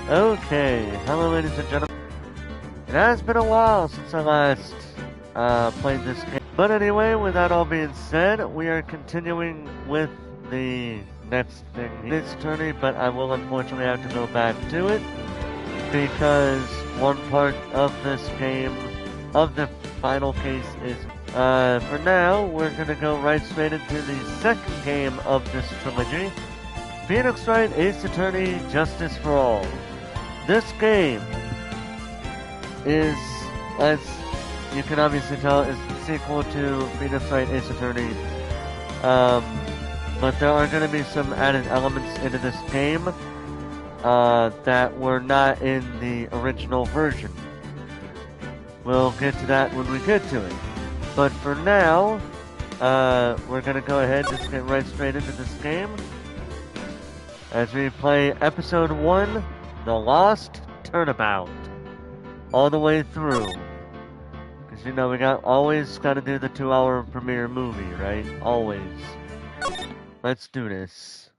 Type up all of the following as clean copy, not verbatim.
Okay, hello ladies and gentlemen. It has been a while since I last played this game. But anyway, with that all being said, we are continuing with the next thing. It's attorney, but I will unfortunately have to go back to it because one part of this game, of the final case is, for now, we're gonna go right straight into the second game of this trilogy. Phoenix Wright, Ace Attorney, Justice for All. This game is, as you can obviously tell, is the sequel to Phoenix Wright, Ace Attorney. But there are going to be some added elements into this game that were not in the original version. We'll get to that when we get to it. But for now, we're going to go ahead and just get right straight into this game as we play Episode 1, The Lost Turnabout, all the way through. Because, you know, we always got to do the 2-hour premiere movie, right? Always. Let's do this.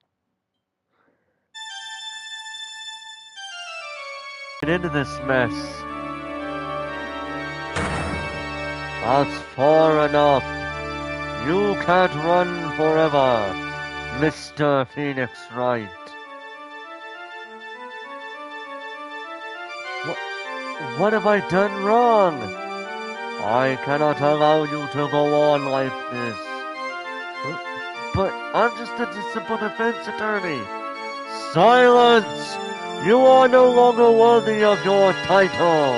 Get into this mess. That's far enough. You can't run forever, Mr. Phoenix Wright. What have I done wrong? I cannot allow you to go on like this. But I'm just a simple defense attorney. Silence! You are no longer worthy of your title.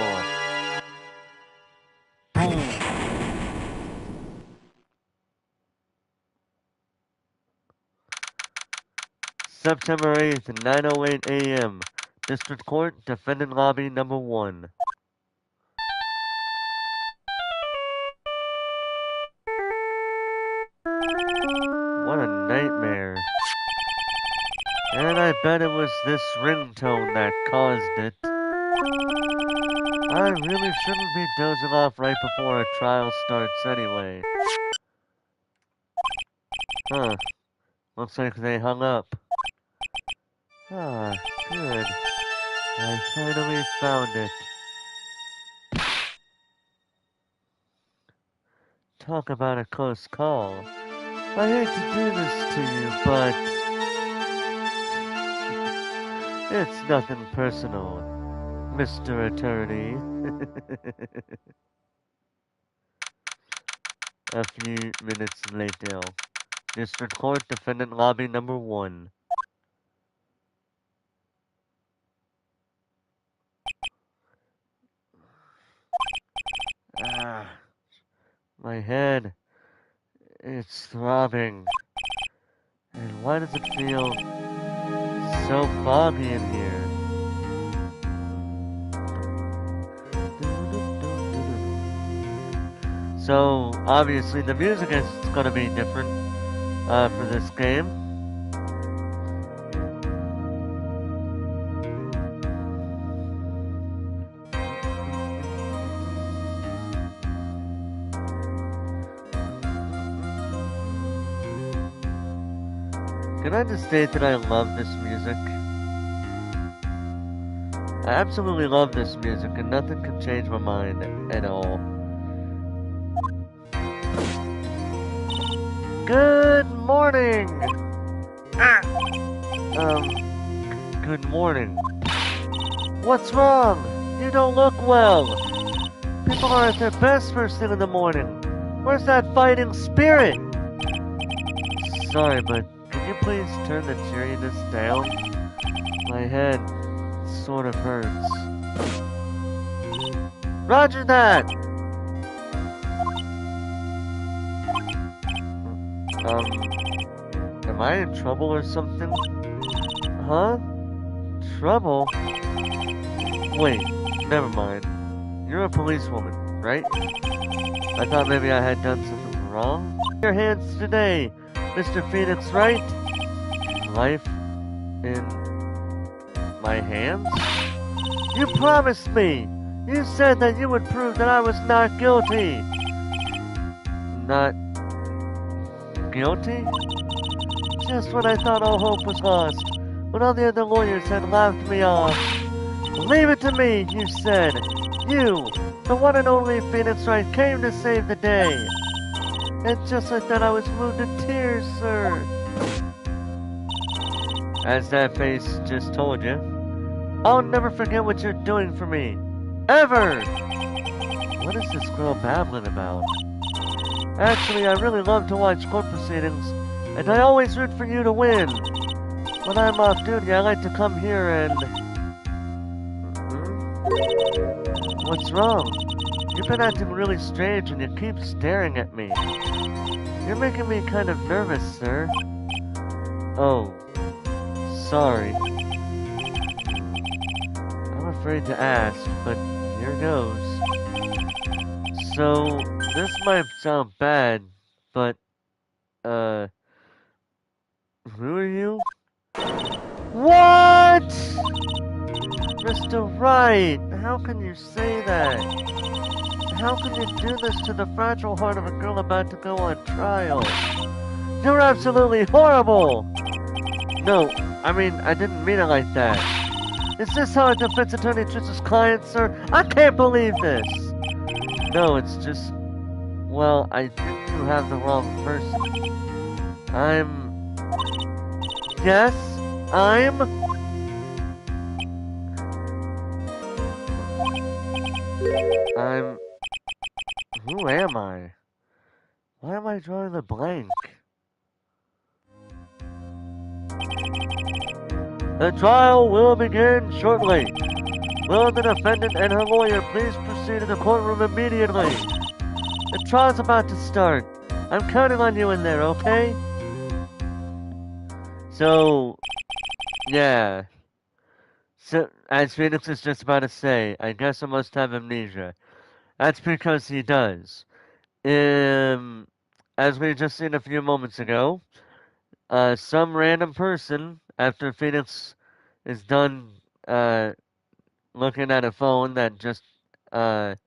September 8th, 9:08 a.m. District Court, Defendant Lobby Number 1. What a nightmare. And I bet it was this ringtone that caused it. I really shouldn't be dozing off right before a trial starts anyway. Huh. Looks like they hung up. Ah, good. I finally found it. Talk about a close call. I hate to do this to you, but it's nothing personal, Mr. Attorney. A few minutes later. District Court, Defendant Lobby Number 1. Ah, my head. It's throbbing. And why does it feel so foggy in here? So, obviously the music is going to be different for this game. Can I just state that I love this music? I absolutely love this music, and nothing can change my mind at all. Good morning! Good morning. What's wrong? You don't look well. People are at their best first thing in the morning. Where's that fighting spirit? Sorry, but can you please turn the cheeriness down? My head sort of hurts. Roger that! Am I in trouble or something? Huh? Trouble? Wait, never mind. You're a policewoman, right? I thought maybe I had done something wrong. Your hands today, Mr. Phoenix Wright. Life in my hands? You promised me! You said that you would prove that I was not guilty! Not guilty? Just when I thought all hope was lost, when all the other lawyers had laughed me off. Leave it to me, you said. You, the one and only Phoenix Wright, came to save the day. And just like that, I was moved to tears, sir. As that face just told you, I'll never forget what you're doing for me. Ever! What is this girl babbling about? Actually, I really love to watch court proceedings, and I always root for you to win. When I'm off duty, I like to come here and... What's wrong? You've been acting really strange and you keep staring at me. You're making me kind of nervous, sir. Oh, sorry. I'm afraid to ask, but here goes. So, this might sound bad, but, who are you? What? Mr. Wright, how can you say that? How can you do this to the fragile heart of a girl about to go on trial? You're absolutely horrible! No, I mean, I didn't mean it like that. Is this how a defense attorney treats his client, sir? I can't believe this! No, it's just... Well, I think you have the wrong person. Yes, Who am I? Why am I drawing a blank? The trial will begin shortly. Will the defendant and her lawyer please proceed to the courtroom immediately? The trial's about to start. I'm counting on you in there, okay? So, yeah. So, as Phoenix is just about to say, I guess I must have amnesia. That's because he does. As we just seen a few moments ago, some random person, after Phoenix is done looking at a phone that just had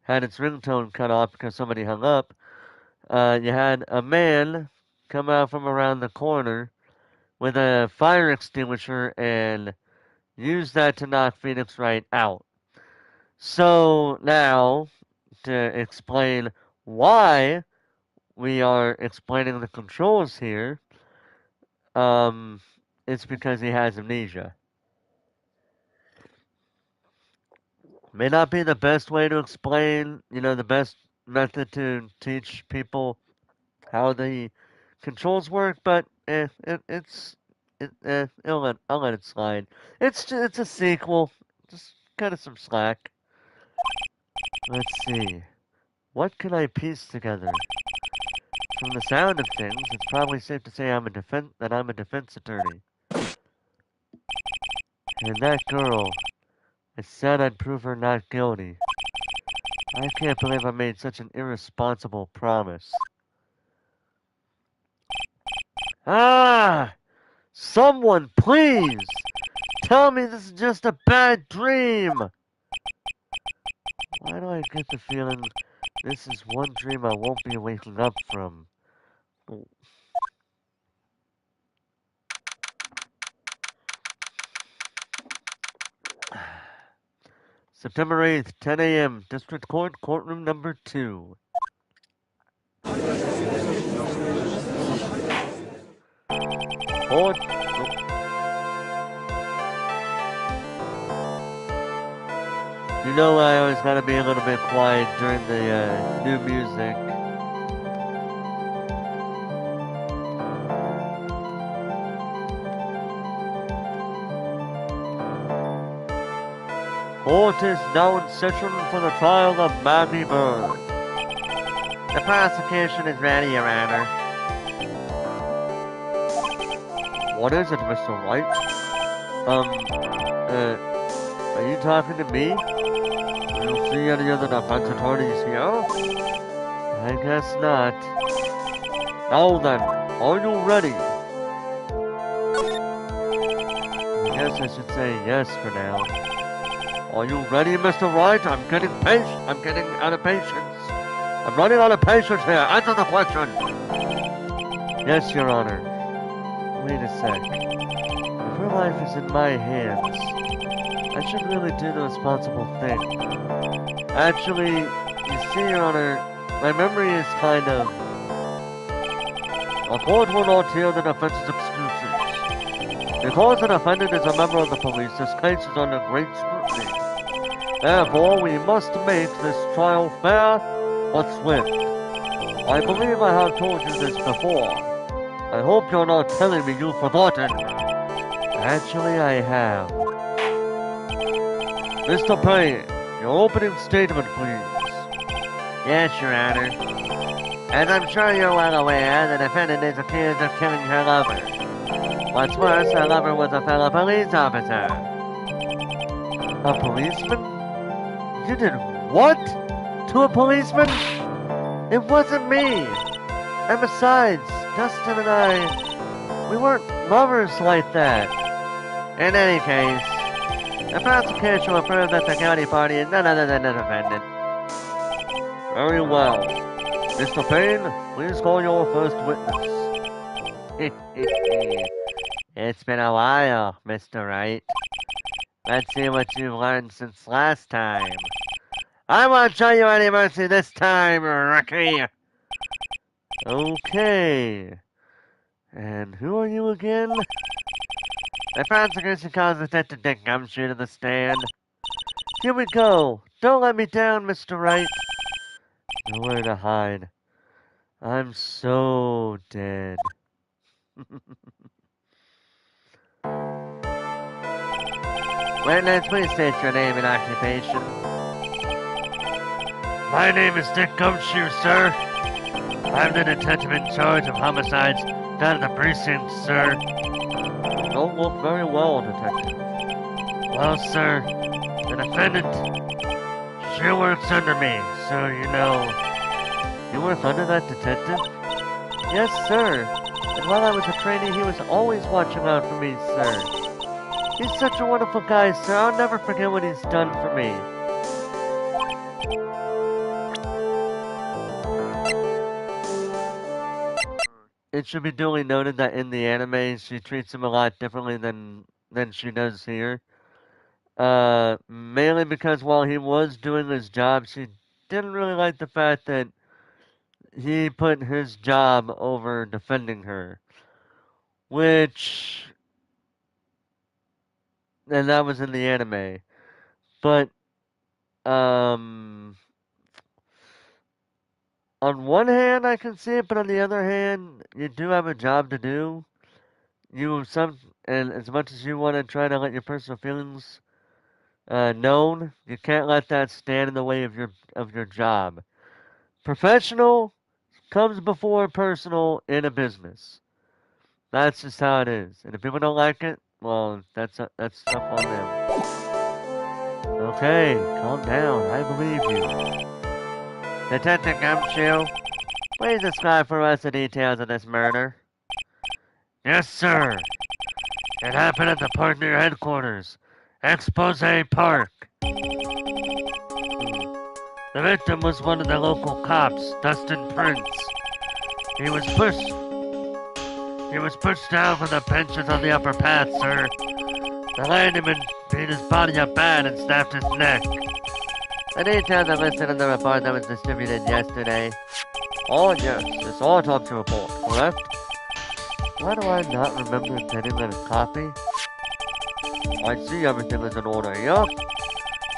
its ringtone cut off because somebody hung up, you had a man come out from around the corner with a fire extinguisher and use that to knock Phoenix Wright out. So now, to explain why we are explaining the controls here, it's because he has amnesia. May not be the best way to explain, the best method to teach people how the controls work, but I'll let it slide. It's a sequel. Just cut it some slack. Let's see. What can I piece together? From the sound of things, it's probably safe to say that I'm a defense attorney. And that girl, I said I'd prove her not guilty. I can't believe I made such an irresponsible promise. Ah! Someone, please! Tell me this is just a bad dream! Why do I get the feeling this is one dream I won't be waking up from? September 8th, 10 a.m., District Court, Courtroom Number 2. Court. You know I always gotta be a little bit quiet during the new music. Court is now in session for the trial of Maggie Bird. The prosecution is ready, Your Honor. What is it, Mr. Wright? Are you talking to me? I don't see any other defense attorneys here. I guess not. Now then, are you ready? I guess I should say yes for now. Are you ready, Mr. Wright? I'm getting out of patience. I'm running out of patience here. Answer the question. Yes, Your Honor. Wait a sec. If we're life is in my hands. I should really do the responsible thing. Actually, you see, Your Honor, my memory is kind of... A court will not hear the defense's excuses. Because the defendant is a member of the police, this case is under great scrutiny. Therefore, we must make this trial fair but swift. I believe I have told you this before. I hope you're not telling me you've forgotten. Actually, I have. Mr. Payne, your opening statement, please. Yes, Your Honor. As I'm sure you're well aware, the defendant is accused of killing her lover. What's worse, her lover was a fellow police officer. A policeman? You did what? To a policeman? It wasn't me. And besides, Dustin and I, we weren't lovers like that. In any case, the prosecution will prove that the county party is none other than the defendant. Very well. Mr. Payne, please call your first witness. It's been a while, Mr. Wright. Let's see what you've learned since last time. I won't show you any mercy this time, rookie. Okay. And who are you again? The prosecution calls Detective Dick Gumshoe to the stand. Here we go. Don't let me down, Mr. Wright. Nowhere to hide. I'm so dead. Witness, please state your name and occupation. My name is Dick Gumshoe, sir. I'm the detective in charge of homicides down at the precinct, sir. You don't look very well, detective. Well, sir, the defendant, she works under me, so you know. You work under that detective? Yes, sir. And while I was a trainee, he was always watching out for me, sir. He's such a wonderful guy, sir. I'll never forget what he's done for me. It should be duly noted that in the anime, she treats him a lot differently than she does here. Mainly because while he was doing his job, she didn't really like the fact that he put his job over defending her. Which... And that was in the anime. But, on one hand, I can see it, but on the other hand, you do have a job to do. And as much as you want to try to let your personal feelings known, you can't let that stand in the way of your job. Professional comes before personal in a business. That's just how it is. And if people don't like it, well, that's stuff on them. Okay, calm down. I believe you. Detective Gumshoe, please describe for us the details of this murder. Yes, sir. It happened at the park near headquarters. Expose Park. The victim was one of the local cops, Dustin Prince. He was pushed down from the benches on the upper path, sir. The landman beat his body up bad and snapped his neck. The details are listed in the report that was distributed yesterday. Oh yes, this autopsy report, correct? Why do I not remember getting that a copy? I see everything is in order here.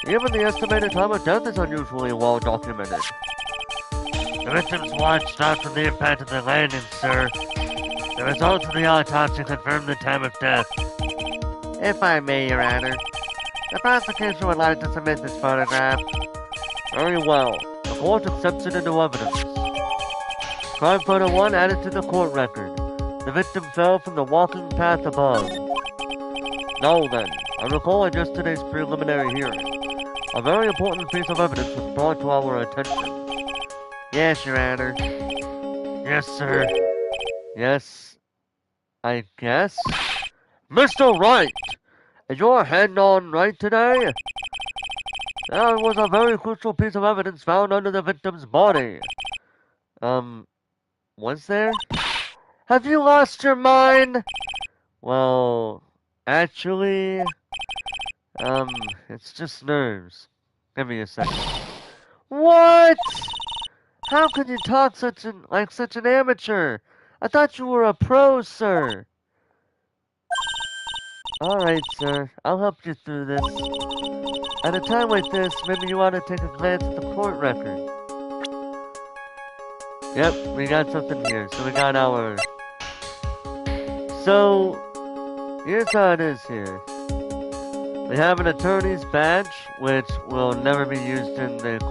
Even the estimated time of death is unusually well documented. The victim's watch stopped from the impact of the landing, sir. The results of the autopsy confirm the time of death. If I may, Your Honor, the prosecution would like to submit this photograph. Very well. The court accepts it into evidence. Crime photo 1 added to the court record. The victim fell from the walking path above. Now then, I recall at yesterday's preliminary hearing, a very important piece of evidence was brought to our attention. Yes, Your Honor. Yes, sir. Yes, I guess? Mr. Wright! Is your head on right today? There was a very crucial piece of evidence found under the victim's body. Was there? Have you lost your mind? Well, Actually, it's just nerves. Give me a second. What? How could you talk like such an amateur? I thought you were a pro, sir. Alright, sir. I'll help you through this. At a time like this, maybe you ought to take a glance at the court record. Yep, we got something here. So we got our... So, here's how it is here. We have an attorney's badge, which will never be used in the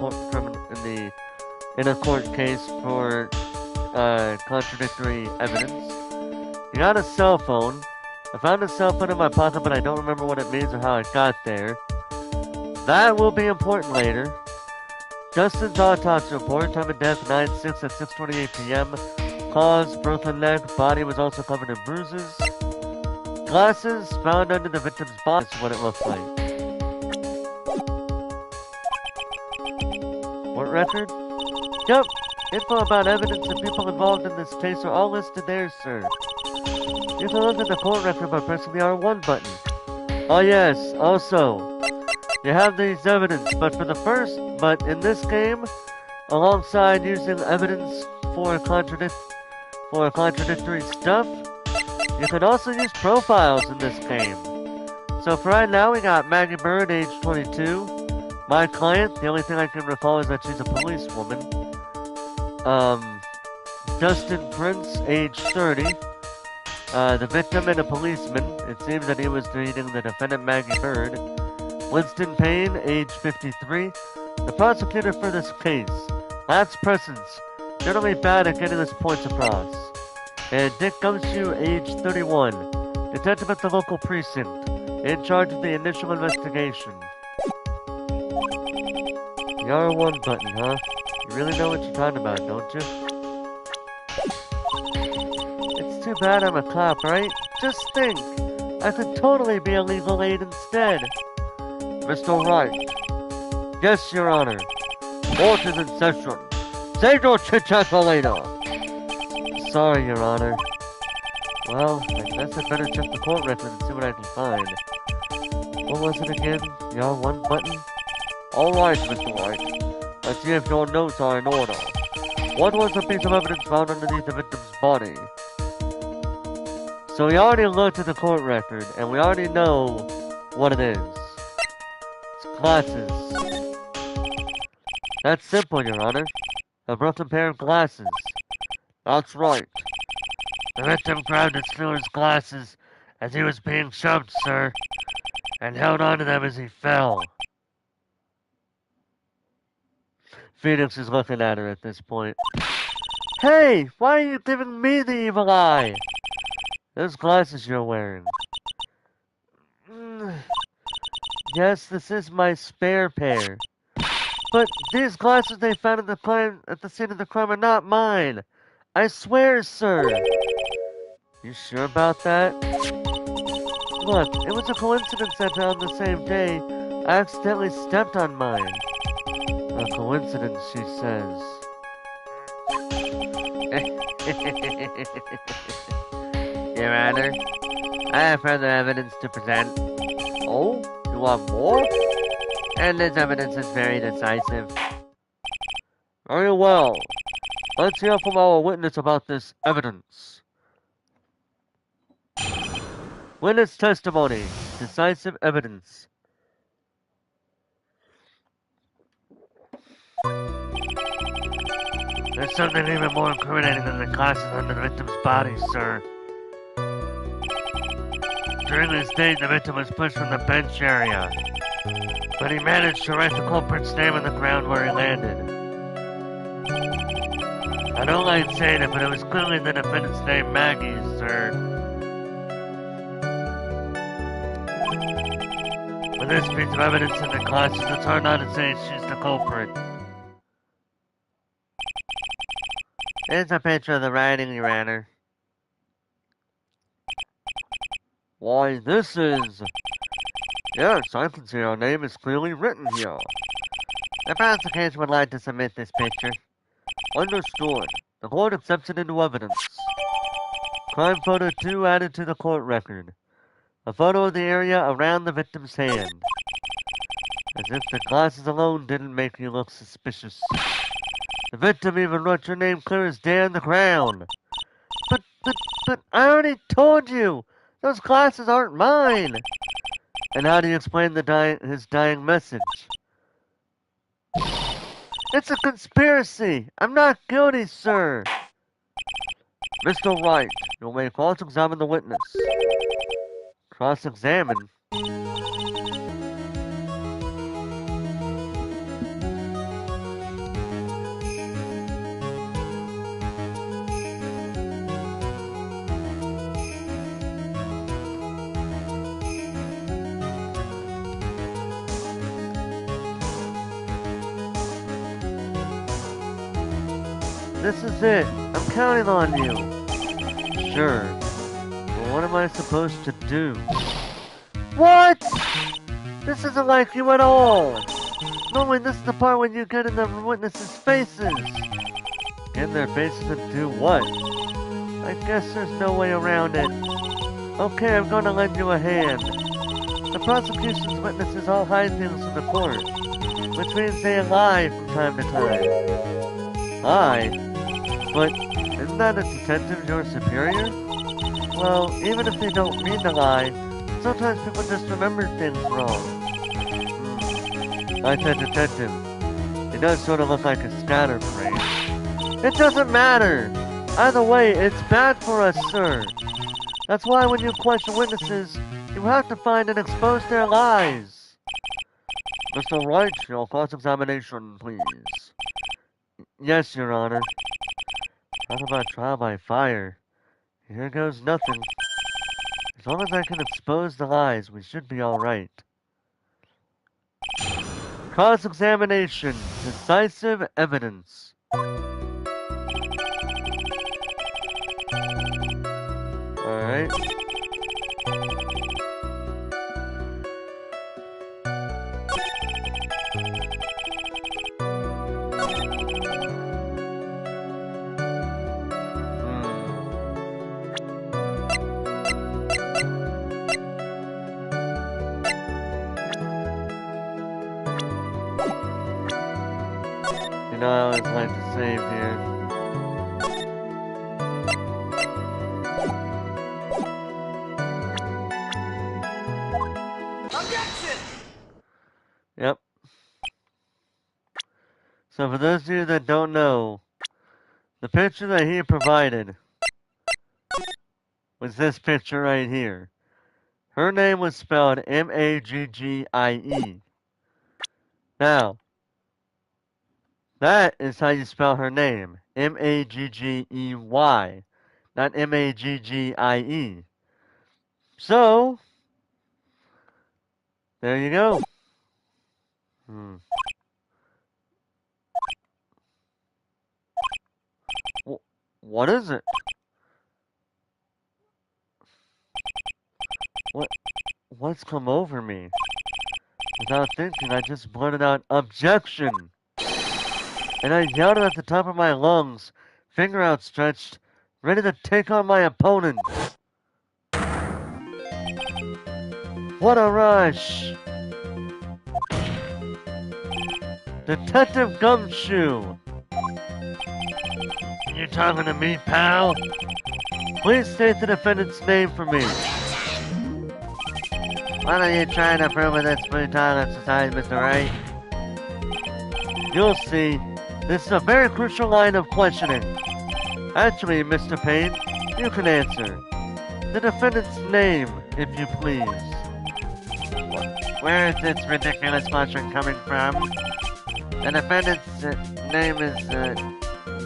in a court case for contradictory evidence. You got a cell phone. I found a cell phone in my pocket, but I don't remember what it means or how it got there. That will be important later. Justin's autopsy report, time of death 9/6 at 6:28 p.m. Cause, broken neck, body was also covered in bruises. Glasses found under the victim's body is what it looked like. Court record? Yep. Info about evidence and people involved in this case are all listed there, sir. You can look at the court record by pressing the R1 button. Oh yes, also, you have these evidence, but in this game, alongside using evidence for contradictory stuff, you can also use profiles in this game. So for right now, we got Maggie Bird, age 22. My client, the only thing I can recall is that she's a policewoman. Justin Prince, age 30. The victim and a policeman. It seems that he was dating the defendant Maggie Bird. Winston Payne, age 53. The prosecutor for this case. Last persons. Generally bad at getting his points across. And Dick Gumshoe, age 31. Detective at the local precinct. In charge of the initial investigation. The R1 button, huh? You really know what you're talking about, don't you? It's too bad I'm a cop, right? Just think! I could totally be a legal aid instead. Mr. Wright. Yes, Your Honor. Court is in session. Save your chit-chat for later. Sorry, Your Honor. Well, I guess I'd better check the court record and see what I can find. What was it again? The R1 button? Alright, Mr. Wright. Let's see if your notes are in order. What was the piece of evidence found underneath the victim's body? So we already looked at the court record, and we already know what it is. It's glasses. That's simple, Your Honor. A broken pair of glasses. That's right. The victim grabbed and threw his glasses as he was being shoved, sir, and held onto them as he fell. Phoenix is looking at her at this point. Hey, why are you giving me the evil eye? Those glasses you're wearing. Yes, this is my spare pair. But these glasses they found at the scene of the crime are not mine. I swear, sir. You sure about that? Look, it was a coincidence that on the same day, I accidentally stepped on mine. A coincidence, she says. Your Honor, I have further evidence to present. Oh? You want more? And this evidence is very decisive. Very well. Let's hear from our witness about this evidence. Witness testimony. Decisive evidence. There's something even more incriminating than the glasses under the victim's body, sir. During this date, the victim was pushed from the bench area, but he managed to write the culprit's name on the ground where he landed. I don't like saying it, but it was clearly the defendant's name, Maggie, sir. With this piece of evidence in the glasses, it's hard not to say she's the culprit. Here's a picture of the writing, Your Honor. Why, this is... Yes, I can see our name is clearly written here. The prosecution would like to submit this picture. Understood. The court accepts it into evidence. Crime photo 2 added to the court record. A photo of the area around the victim's hand. As if the glasses alone didn't make you look suspicious. The victim even wrote your name clear as day on the ground. But I already told you! Those glasses aren't mine! And how do you explain his dying message? It's a conspiracy! I'm not guilty, sir! Mr. Wright, you may cross-examine the witness. Cross-examine? This is it. I'm counting on you. Sure. But what am I supposed to do? What? This isn't like you at all. Normally this is the part when you get in the witnesses' faces. Get in their faces and do what? I guess there's no way around it. Okay, I'm gonna lend you a hand. The prosecution's witnesses all hide things from the court, which means they lie from time to time. Lie? But isn't that a detective your superior? Well, even if they don't mean to lie, sometimes people just remember things wrong. Like that detective. He does sort of look like a scatterbrain. It doesn't matter! Either way, it's bad for us, sir. That's why when you question witnesses, you have to find and expose their lies. Mr. Wright, your cross-examination, please. Yes, Your Honor. Talk about trial by fire. Here goes nothing. As long as I can expose the lies, we should be alright. Cross-examination. Decisive evidence. Alright. I always like to save here. Objection! Yep. So for those of you that don't know, the picture that he provided was this picture right here. Her name was spelled M-A-G-G-I-E. Now, that is how you spell her name. M-A-G-G-E-Y. Not M-A-G-G-I-E. So, there you go. What is it? What's come over me? Without thinking, I just blurted out, "Objection!" And I yelled it at the top of my lungs, finger outstretched, ready to take on my opponent. What a rush! Detective Gumshoe! You talking to me, pal? Please state the defendant's name for me. What are you trying to prove with this futile exercise, Mr. Wright? You'll see. This is a very crucial line of questioning. Actually, Mr. Payne, you can answer. The defendant's name, if you please. Where is this ridiculous question coming from? The defendant's name is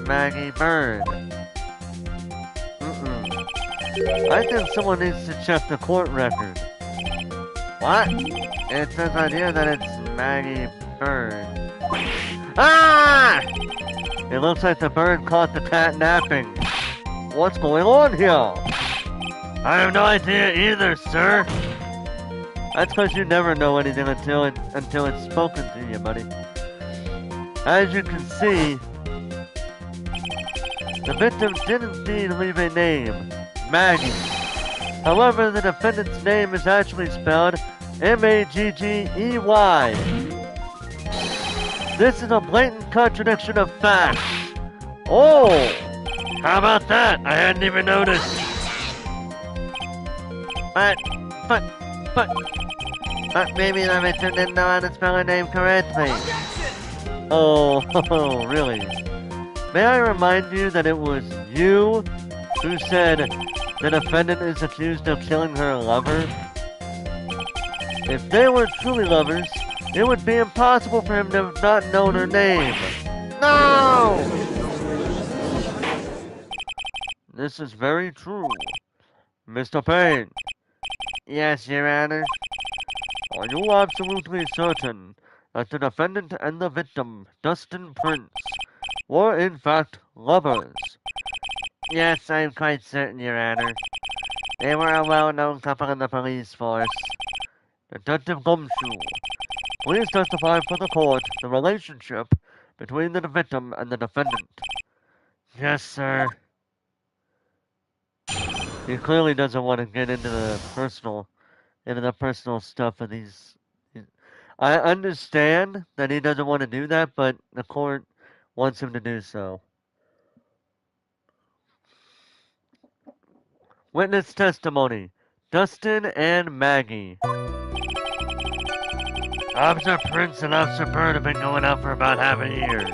Maggie Bird. I think someone needs to check the court record. What? It says right here that it's Maggie Bird. Ah! It looks like the bird caught the cat napping. What's going on here? I have no idea either, sir. That's because you never know anything until it's spoken to you, buddy. As you can see, the victim did indeed leave a name, Maggie. However, the defendant's name is actually spelled Maggey. This is a blatant contradiction of facts. Oh! How about that? I hadn't even noticed. But maybe the victim didn't know how to spell her name correctly. Oh, really? May I remind you that it was you who said the defendant is accused of killing her lover? If they were truly lovers, it would be impossible for him to have not known her name. No! This is very true. Mr. Payne. Yes, Your Honor. Are you absolutely certain that the defendant and the victim, Dustin Prince, were in fact lovers? Yes, I'm quite certain, Your Honor. They were a well-known couple in the police force. Detective Gumshoe, please testify for the court the relationship between the victim and the defendant. Yes, sir. He clearly doesn't want to get into the personal stuff of these. I understand that he doesn't want to do that, but the court wants him to do so. Witness testimony. Dustin and Maggey. Officer Prince and Officer Bird have been going out for about half a year.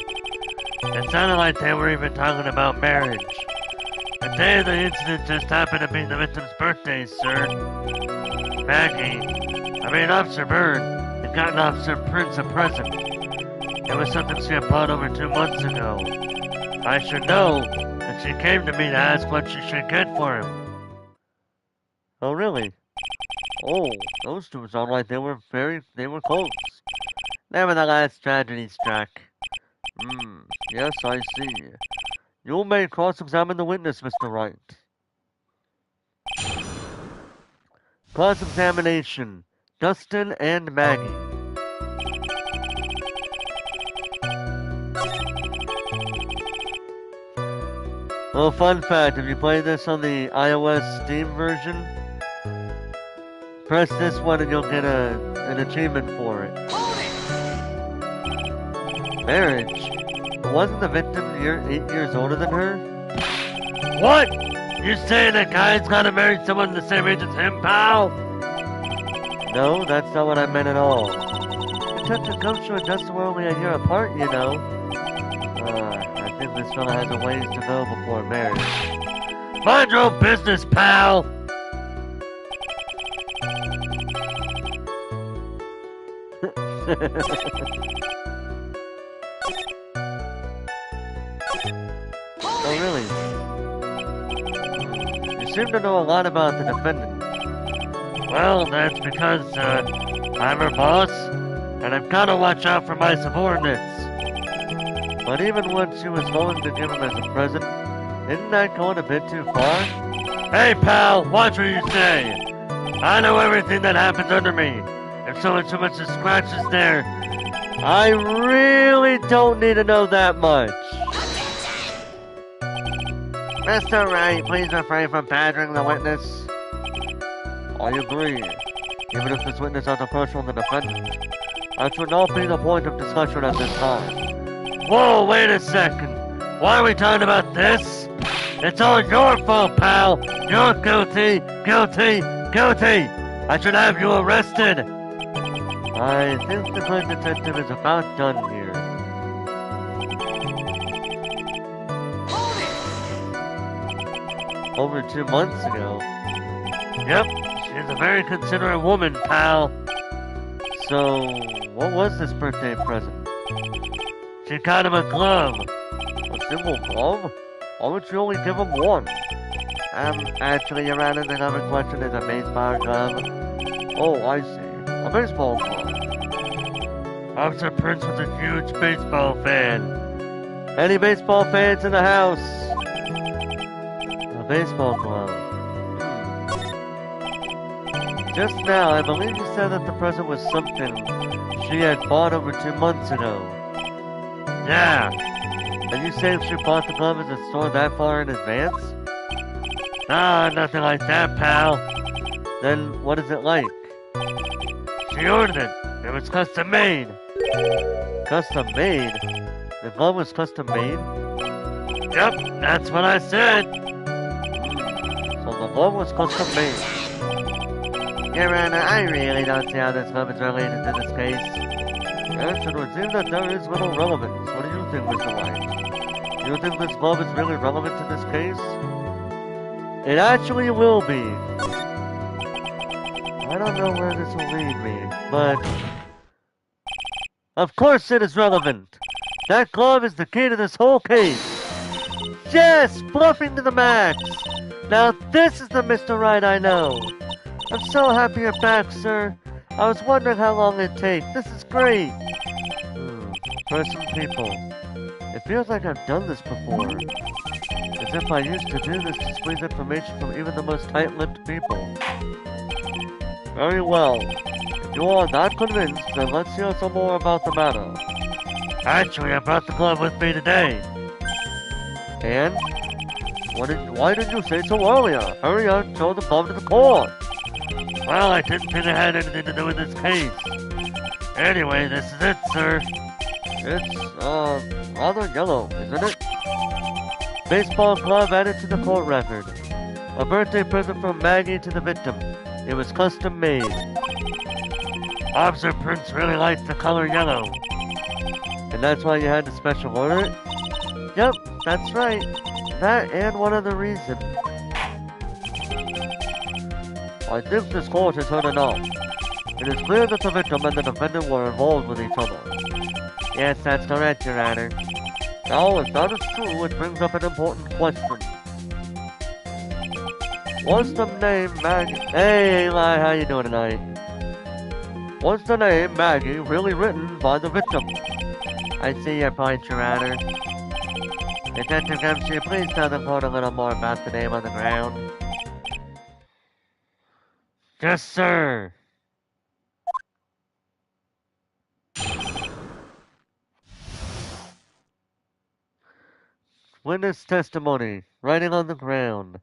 It sounded like they were even talking about marriage. The day of the incident just happened to be the victim's birthday, sir. Officer Bird had gotten Officer Prince a present. It was something she had bought over 2 months ago. I should know, and she came to me to ask what she should get for him. Oh, really? Oh, those two sound like they were close. Nevertheless, tragedy struck. Yes, I see. You may cross-examine the witness, Mr. Wright. Cross-examination. Dustin and Maggey. Well, fun fact, if you play this on the iOS Steam version, press this one and you'll get an achievement for it. Marriage? Wasn't the victim 8 years older than her? What? You saying that guy's gotta marry someone the same age as him, pal? No, that's not what I meant at all. Detective Gumshoe and Dustin were only a year apart, you know. I think this fella has a ways to go before marriage. Mind your own business, pal! Oh, really? You seem to know a lot about the defendant. Well, that's because, I'm her boss, and I've gotta watch out for my subordinates. But even when she was willing to give him as a present, isn't that going a bit too far? Hey, pal, watch what you say! I know everything that happens under me. If someone so much as scratches there, I really don't need to know that much. Mr. Wright, please refrain from badgering the witness. I agree. Even if this witness has a crush on the defendant, that should not be the point of discussion at this time. Whoa, wait a second. Why are we talking about this? It's all your fault, pal. You're guilty, guilty, guilty. I should have you arrested. I think the good detective is about done here. Over 2 months ago. Yep, she's a very considerate woman, pal. So, what was this birthday present? She got him a glove. A single glove? Why would you only give him one? Actually, Your Honor, the glove in question is a baseball glove. Oh, I see. A baseball glove. Officer Prince was a huge baseball fan. Any baseball fans in the house? A baseball glove. Just now, I believe you said that the present was something she had bought over 2 months ago. Yeah. Are you saying she bought the glove at the store that far in advance? Nah, nothing like that, pal. Then what is it like? She ordered it. It was custom made. Custom made? The glove was custom made? Yep, that's what I said. So the glove was custom made. Your Honor, I really don't see how this glove is related to this case. Yes, it would seem that there is little relevance. What do you think, Mr. Wright? Do you think this glove is really relevant to this case? It actually will be. I don't know where this will lead me, but of course it is relevant. That glove is the key to this whole case. Yes, bluffing to the max. Now this is the Mr. Wright I know. I'm so happy you're back, sir. I was wondering how long it'd take. This is great. For some people, it feels like I've done this before. As if I used to do this to squeeze information from even the most tight-lipped people. Very well. If you are not convinced, then let's hear some more about the matter. Actually, I brought the glove with me today. And? Why didn't you say so earlier? Hurry up, show the glove to the court. Well, I didn't think it had anything to do with this case. Anyway, this is it, sir. It's, rather yellow, isn't it? Baseball glove added to the court record. A birthday present from Maggie to the victim. It was custom made. Officer Prince really likes the color yellow. And that's why you had to special order it? Yep, that's right. That and one other reason. I think this court has heard enough. It is clear that the victim and the defendant were involved with each other. Yes, that's correct, Your Honor. Now, if that is true, it brings up an important question. Was the name Maggie... Hey, Eli, how you doing tonight? Was the name Maggie really written by the victim? I see your point, Your Honor. Detective Dempsey, please tell the court a little more about the name on the ground. Yes, sir. Witness testimony. Writing on the ground.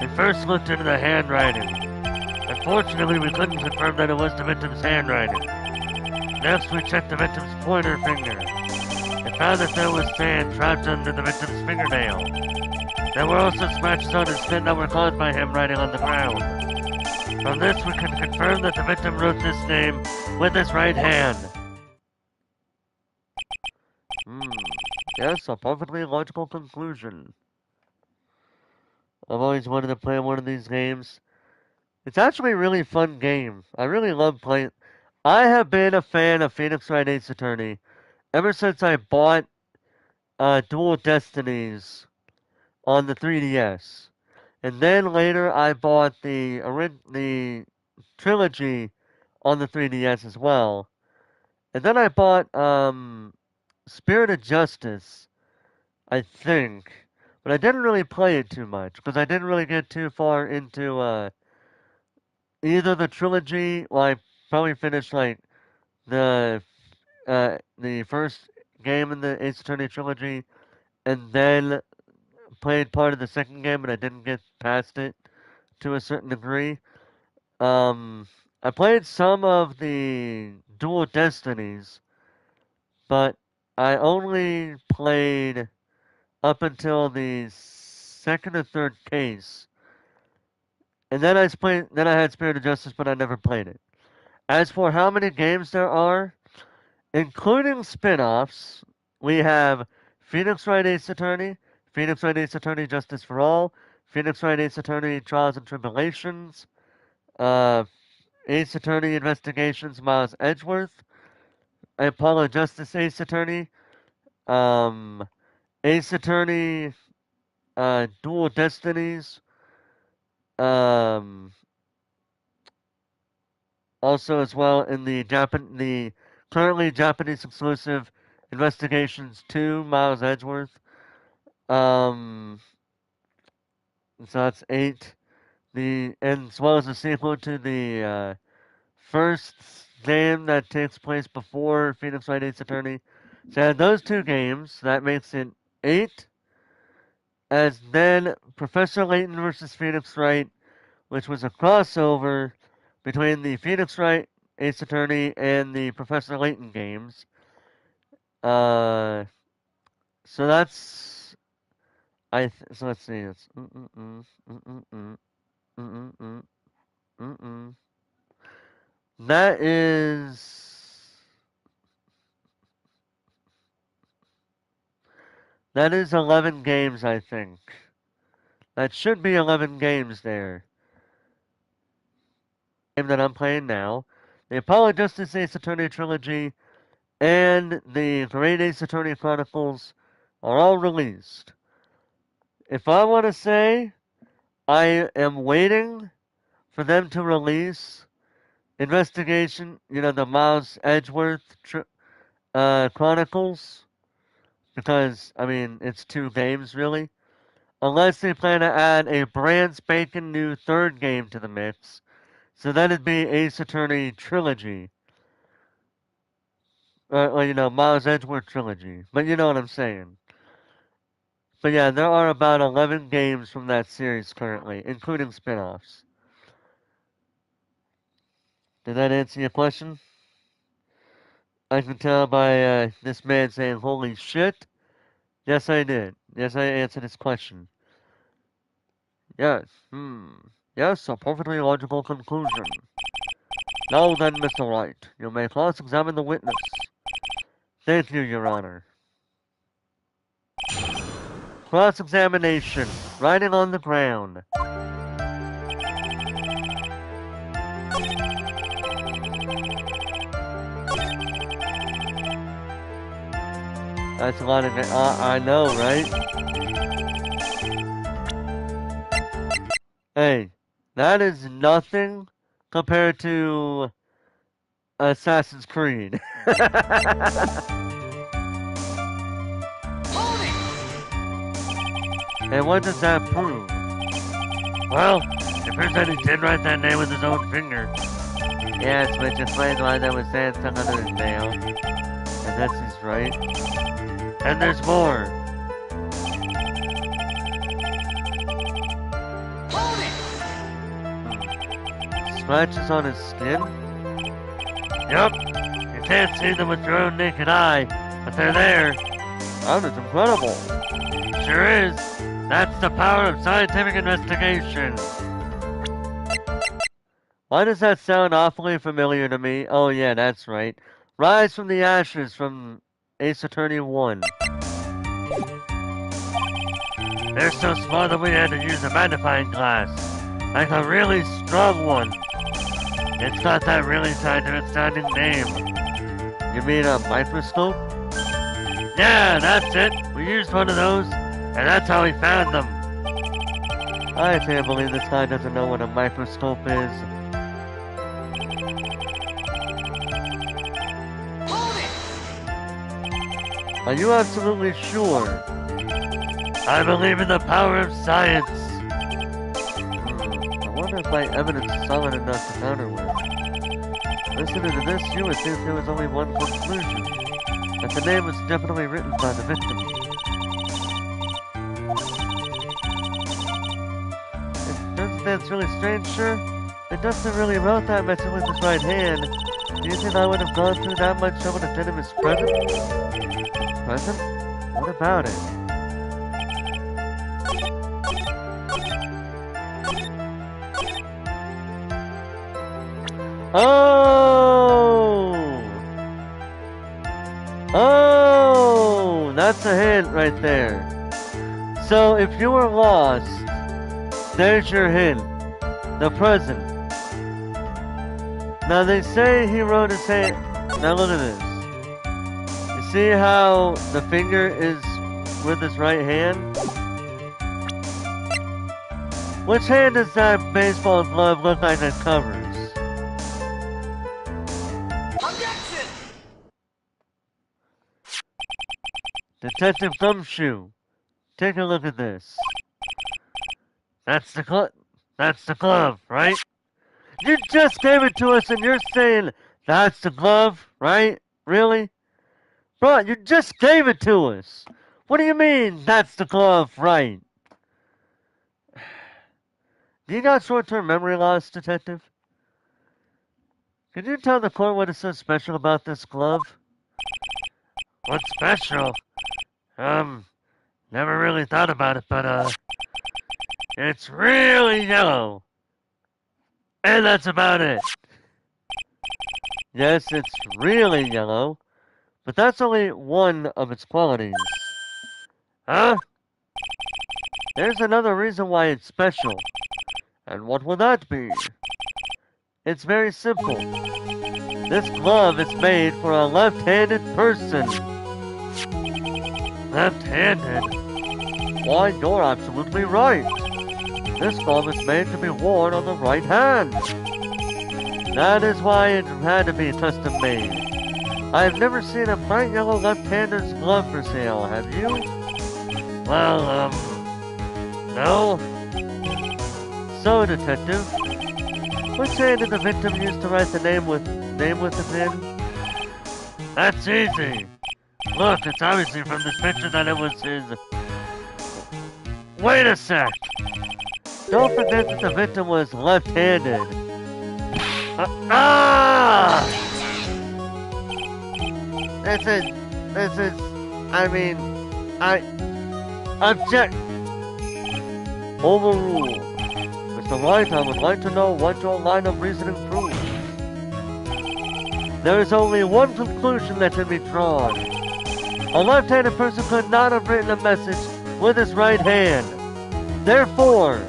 We first looked into the handwriting. Unfortunately, we couldn't confirm that it was the victim's handwriting. Next, we checked the victim's pointer finger and found that there was sand trapped under the victim's fingernail. There were also scratches on his skin that were caused by him writing on the ground. From this, we can confirm that the victim wrote this name with his right hand. Yes, a perfectly logical conclusion. I've always wanted to play one of these games. It's actually a really fun game. I really love playing. I have been a fan of Phoenix Wright Ace Attorney ever since I bought Dual Destinies on the 3DS. And then later I bought the Trilogy on the 3DS as well. And then I bought Spirit of Justice, I think. But I didn't really play it too much, because I didn't really get too far into either the Trilogy. Well, I probably finished like the first game in the Ace Attorney Trilogy, and then played part of the second game, but I didn't get past it to a certain degree. I played some of the Dual Destinies, but I only played up until the second or third case. And then I had Spirit of Justice, but I never played it. As for how many games there are, including spin-offs, we have Phoenix Wright Ace Attorney, Phoenix Wright Ace Attorney Justice for All, Phoenix Wright Ace Attorney Trials and Tribulations, Ace Attorney Investigations Miles Edgeworth, Apollo Justice Ace Attorney, Ace Attorney Dual Destinies, also as well in the currently Japanese exclusive Investigations 2 Miles Edgeworth. So that's 8. And as well as a sequel to the first game that takes place before Phoenix Wright Ace Attorney. So I had those 2 games. That makes it 8. as then Professor Layton versus Phoenix Wright, which was a crossover between the Phoenix Wright Ace Attorney and the Professor Layton games. Uh, so that's so let's see. It's that is 11 games, I think. That should be 11 games there. Game that I'm playing now, the Apollo Justice Ace Attorney Trilogy and the Great Ace Attorney Chronicles are all released. If I want to say, I am waiting for them to release Investigation, the Miles Edgeworth Chronicles, because, I mean, it's 2 games, really. Unless they plan to add a brand spanking new 3rd game to the mix. So that'd be Ace Attorney Trilogy. Miles Edgeworth Trilogy. But you know what I'm saying. But yeah, there are about 11 games from that series currently, including spin-offs. Did that answer your question? I can tell by this man saying, holy shit. Yes, I did. Yes, I answered his question. Yes. Yes, a perfectly logical conclusion. Now then, Mr. Wright, you may cross-examine the witness. Thank you, Your Honor. Cross-examination. Writing on the ground. That's a lot of... I know, right? Hey, that is nothing compared to Assassin's Creed. And what does that prove? Well, it proves that he did write that name with his own finger. Yes, which explains why that was saying stuck under his nail. And this is right. And there's more. Scratches on his skin? Yup. You can't see them with your own naked eye, but they're there. That is incredible. Sure is. That's the power of scientific investigation. Why does that sound awfully familiar to me? Oh yeah, that's right. Rise from the Ashes from Ace Attorney 1. They're so small that we had to use a magnifying glass. Like a really strong one. It's got that really scientific sounding name. You mean a microscope? Yeah, that's it. We used one of those, and that's how we found them. I can't believe this guy doesn't know what a microscope is. Are you absolutely sure? I believe in the power of science. I wonder if my evidence is solid enough to counter with. Listening to this, you would think there was only one conclusion. That the name was definitely written by the victim. That's really strange, sure. It doesn't really wrote that much with his right hand. Do you think I would have gone through that much trouble to fit him his present? Present? What about it? Oh! Oh! That's a hint right there. So if you were lost, there's your hint. The present. Now they say he wrote his hand. Now look at this. You see how the finger is with his right hand? Which hand does that baseball glove look like it covers? Objection! Detective Gumshoe, take a look at this. That's the glove, right? You just gave it to us and you're saying that's the glove, right? Really? Bro, you just gave it to us. What do you mean that's the glove, right? You got short-term memory loss, Detective? Can you tell the court what is so special about this glove? What's special? Never really thought about it, but, it's really yellow. And that's about it. Yes, it's really yellow, but that's only one of its qualities. Huh? There's another reason why it's special. And what will that be? It's very simple. This glove is made for a left-handed person. Left-handed? Why, you're absolutely right. This glove is made to be worn on the right hand. That is why it had to be custom made. I've never seen a bright yellow left-hander's glove for sale, have you? Well, no. So, Detective, which hand did the victim use to write the name with the pen? That's easy. Look, it's obviously from this picture that it was his... Wait a sec! Don't forget that the victim was left-handed. Object! Overruled. Mr. Wright, I would like to know what your line of reasoning proves. There is only one conclusion that can be drawn. A left-handed person could not have written a message with his right hand. Therefore,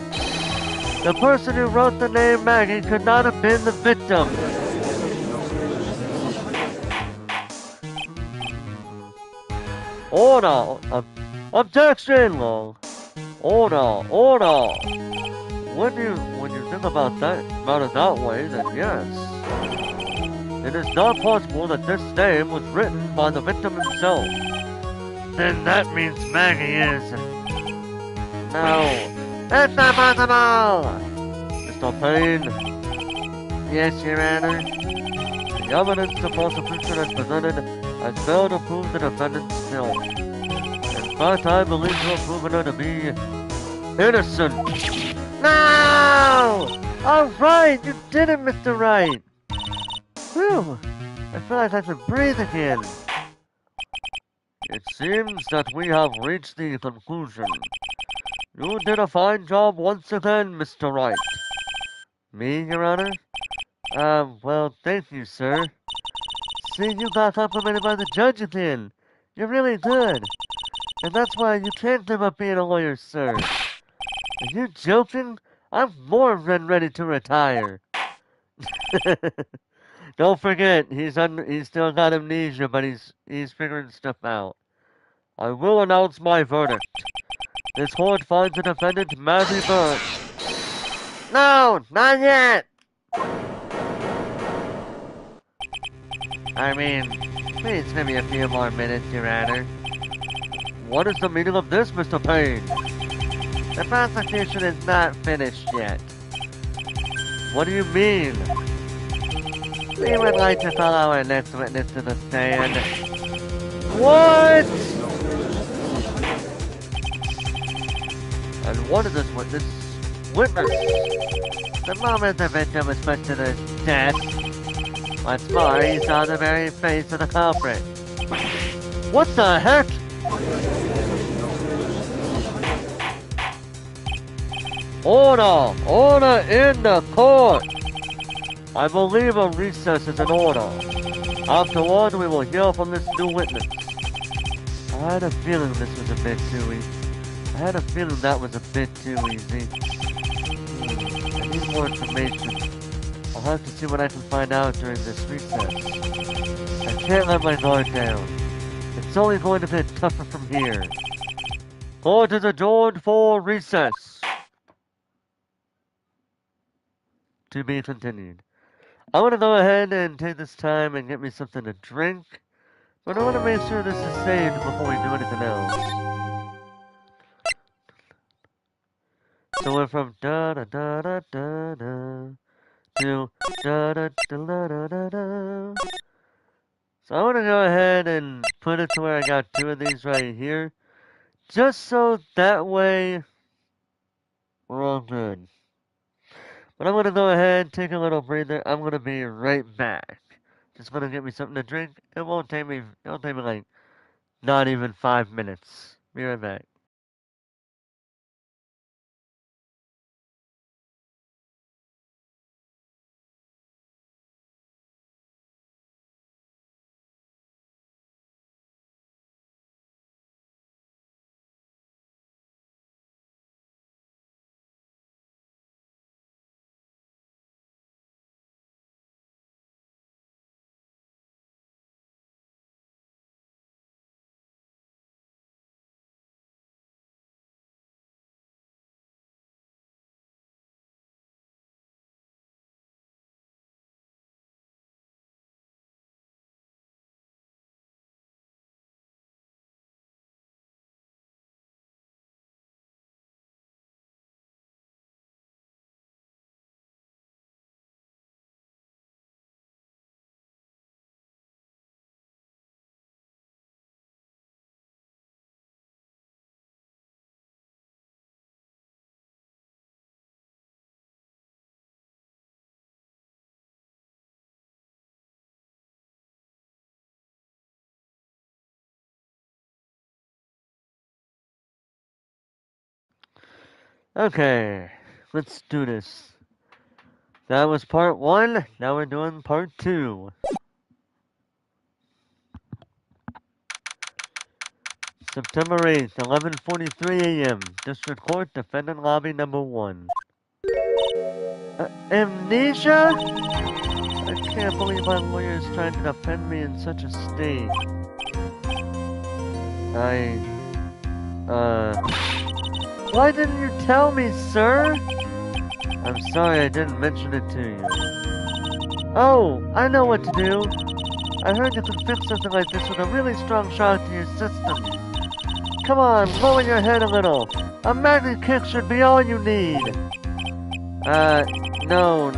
the person who wrote the name Maggie could not have been the victim. Order! Objection! Order! When you think about it that way, then yes. It is not possible that this name was written by the victim himself. Then that means Maggie is... No. That's not possible! Mr. Payne? Yes, Your Honor? The evidence the prosecution has presented has failed to prove the defendant's guilt. In fact, I believe you have proven her to be innocent. No! Alright, you did it, Mr. Wright! Whew! I feel like I can breathe again. It seems that we have reached the conclusion. You did a fine job once again, Mr. Wright. Me, Your Honor? Well, thank you, sir. See, you got complimented by the judge again. You're really good. And that's why you can't give up being a lawyer, sir. Are you joking? I'm more than ready to retire. Don't forget, he's still got amnesia, but he's figuring stuff out. I will announce my verdict. This court finds the defendant Matthew Burns. No, not yet. I mean, please give me a few more minutes, Your Honor. What is the meaning of this, Mr. Payne? The prosecution is not finished yet. What do you mean? We would like to call our next witness to the stand. What? And what is this witness? Witness! The moment the victim was put to the death, what's more, he saw the very face of the culprit. What the heck? Order! Order in the court! I believe a recess is in order. Afterward, we will hear from this new witness. I had a feeling this was a bit too easy. I had a feeling that was a bit too easy. I need more information. I'll have to see what I can find out during this recess. I can't let my guard down. It's only going to get tougher from here. Court is adjourned for recess. To be continued. I want to go ahead and take this time and get me something to drink, but I want to make sure this is saved before we do anything else. So we're from da da da da da da to da da da da da da da. So I want to go ahead and put it to where I got two of these right here, just so that way we're all good. But I'm gonna go ahead, take a little breather. I'm gonna be right back. Just gonna get me something to drink. It'll take me like not even 5 minutes. Be right back. Okay, let's do this. That was part one. Now we're doing part two. September 8th, 11:43 a.m. District Court, Defendant Lobby number 1. Amnesia? I can't believe my lawyer is trying to defend me in such a state. Why didn't you tell me, sir? I'm sorry I didn't mention it to you. Oh, I know what to do. I heard you could fix something like this with a really strong shock to your system. Come on, lower your head a little. A magnet kick should be all you need. No.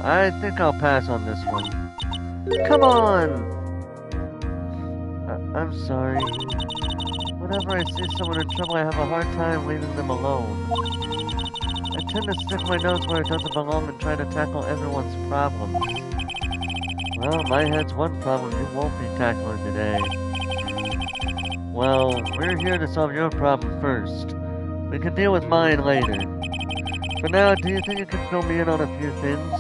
I think I'll pass on this one. Come on! I'm sorry. Whenever I see someone in trouble, I have a hard time leaving them alone. I tend to stick my nose where it doesn't belong and try to tackle everyone's problems. Well, my head's one problem you won't be tackling today. Well, we're here to solve your problem first. We can deal with mine later. For now, do you think you can fill me in on a few things?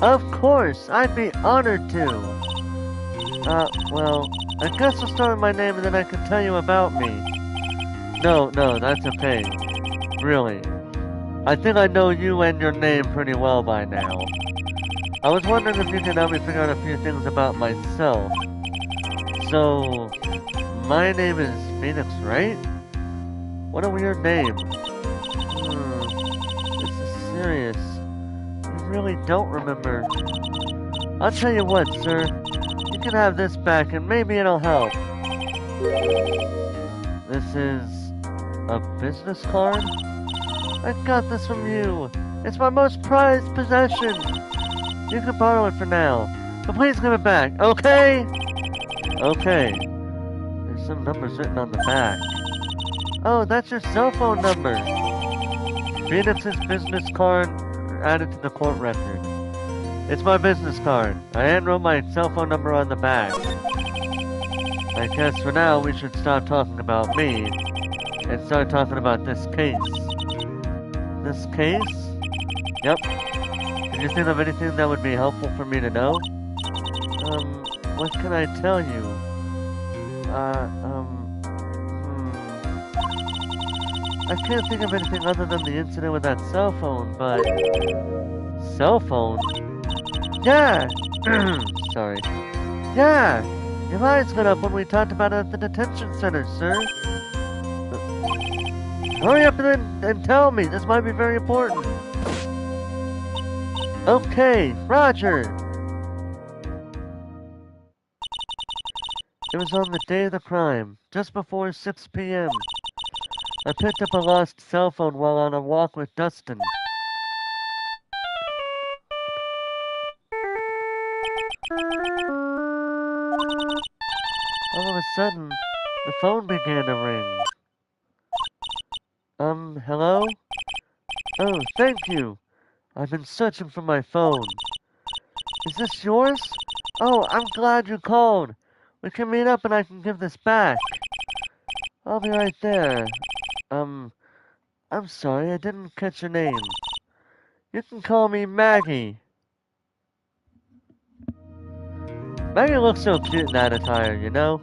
Of course! I'd be honored to! Well, I guess I'll start with my name and then I can tell you about me. No, that's okay. Really. I think I know you and your name pretty well by now. I was wondering if you could help me figure out a few things about myself. So, my name is Phoenix, right? What a weird name. This is serious. You really don't remember. I'll tell you what, sir. You can have this back and maybe it'll help. This is a business card? I got this from you. It's my most prized possession. You can borrow it for now, but please give it back, okay? Okay. There's some numbers written on the back. Oh, that's your cell phone number. Phoenix's business card added to the court record. It's my business card. I handwrote my cell phone number on the back. I guess for now we should stop talking about me and start talking about this case. This case? Yep. Can you think of anything that would be helpful for me to know? What can I tell you? I can't think of anything other than the incident with that cell phone, but... Cell phone? Yeah! Sorry. Yeah! Your eyes lit up when we talked about it at the detention center, sir. Hurry up and tell me. This might be very important. Okay, Roger. It was on the day of the crime, just before 6 p.m. I picked up a lost cell phone while on a walk with Dustin. All of a sudden, the phone began to ring. Hello? Oh, thank you. I've been searching for my phone. Is this yours? Oh, I'm glad you called. We can meet up and I can give this back. I'll be right there. I'm sorry, I didn't catch your name. You can call me Maggie. Maggie looks so cute in that attire, you know?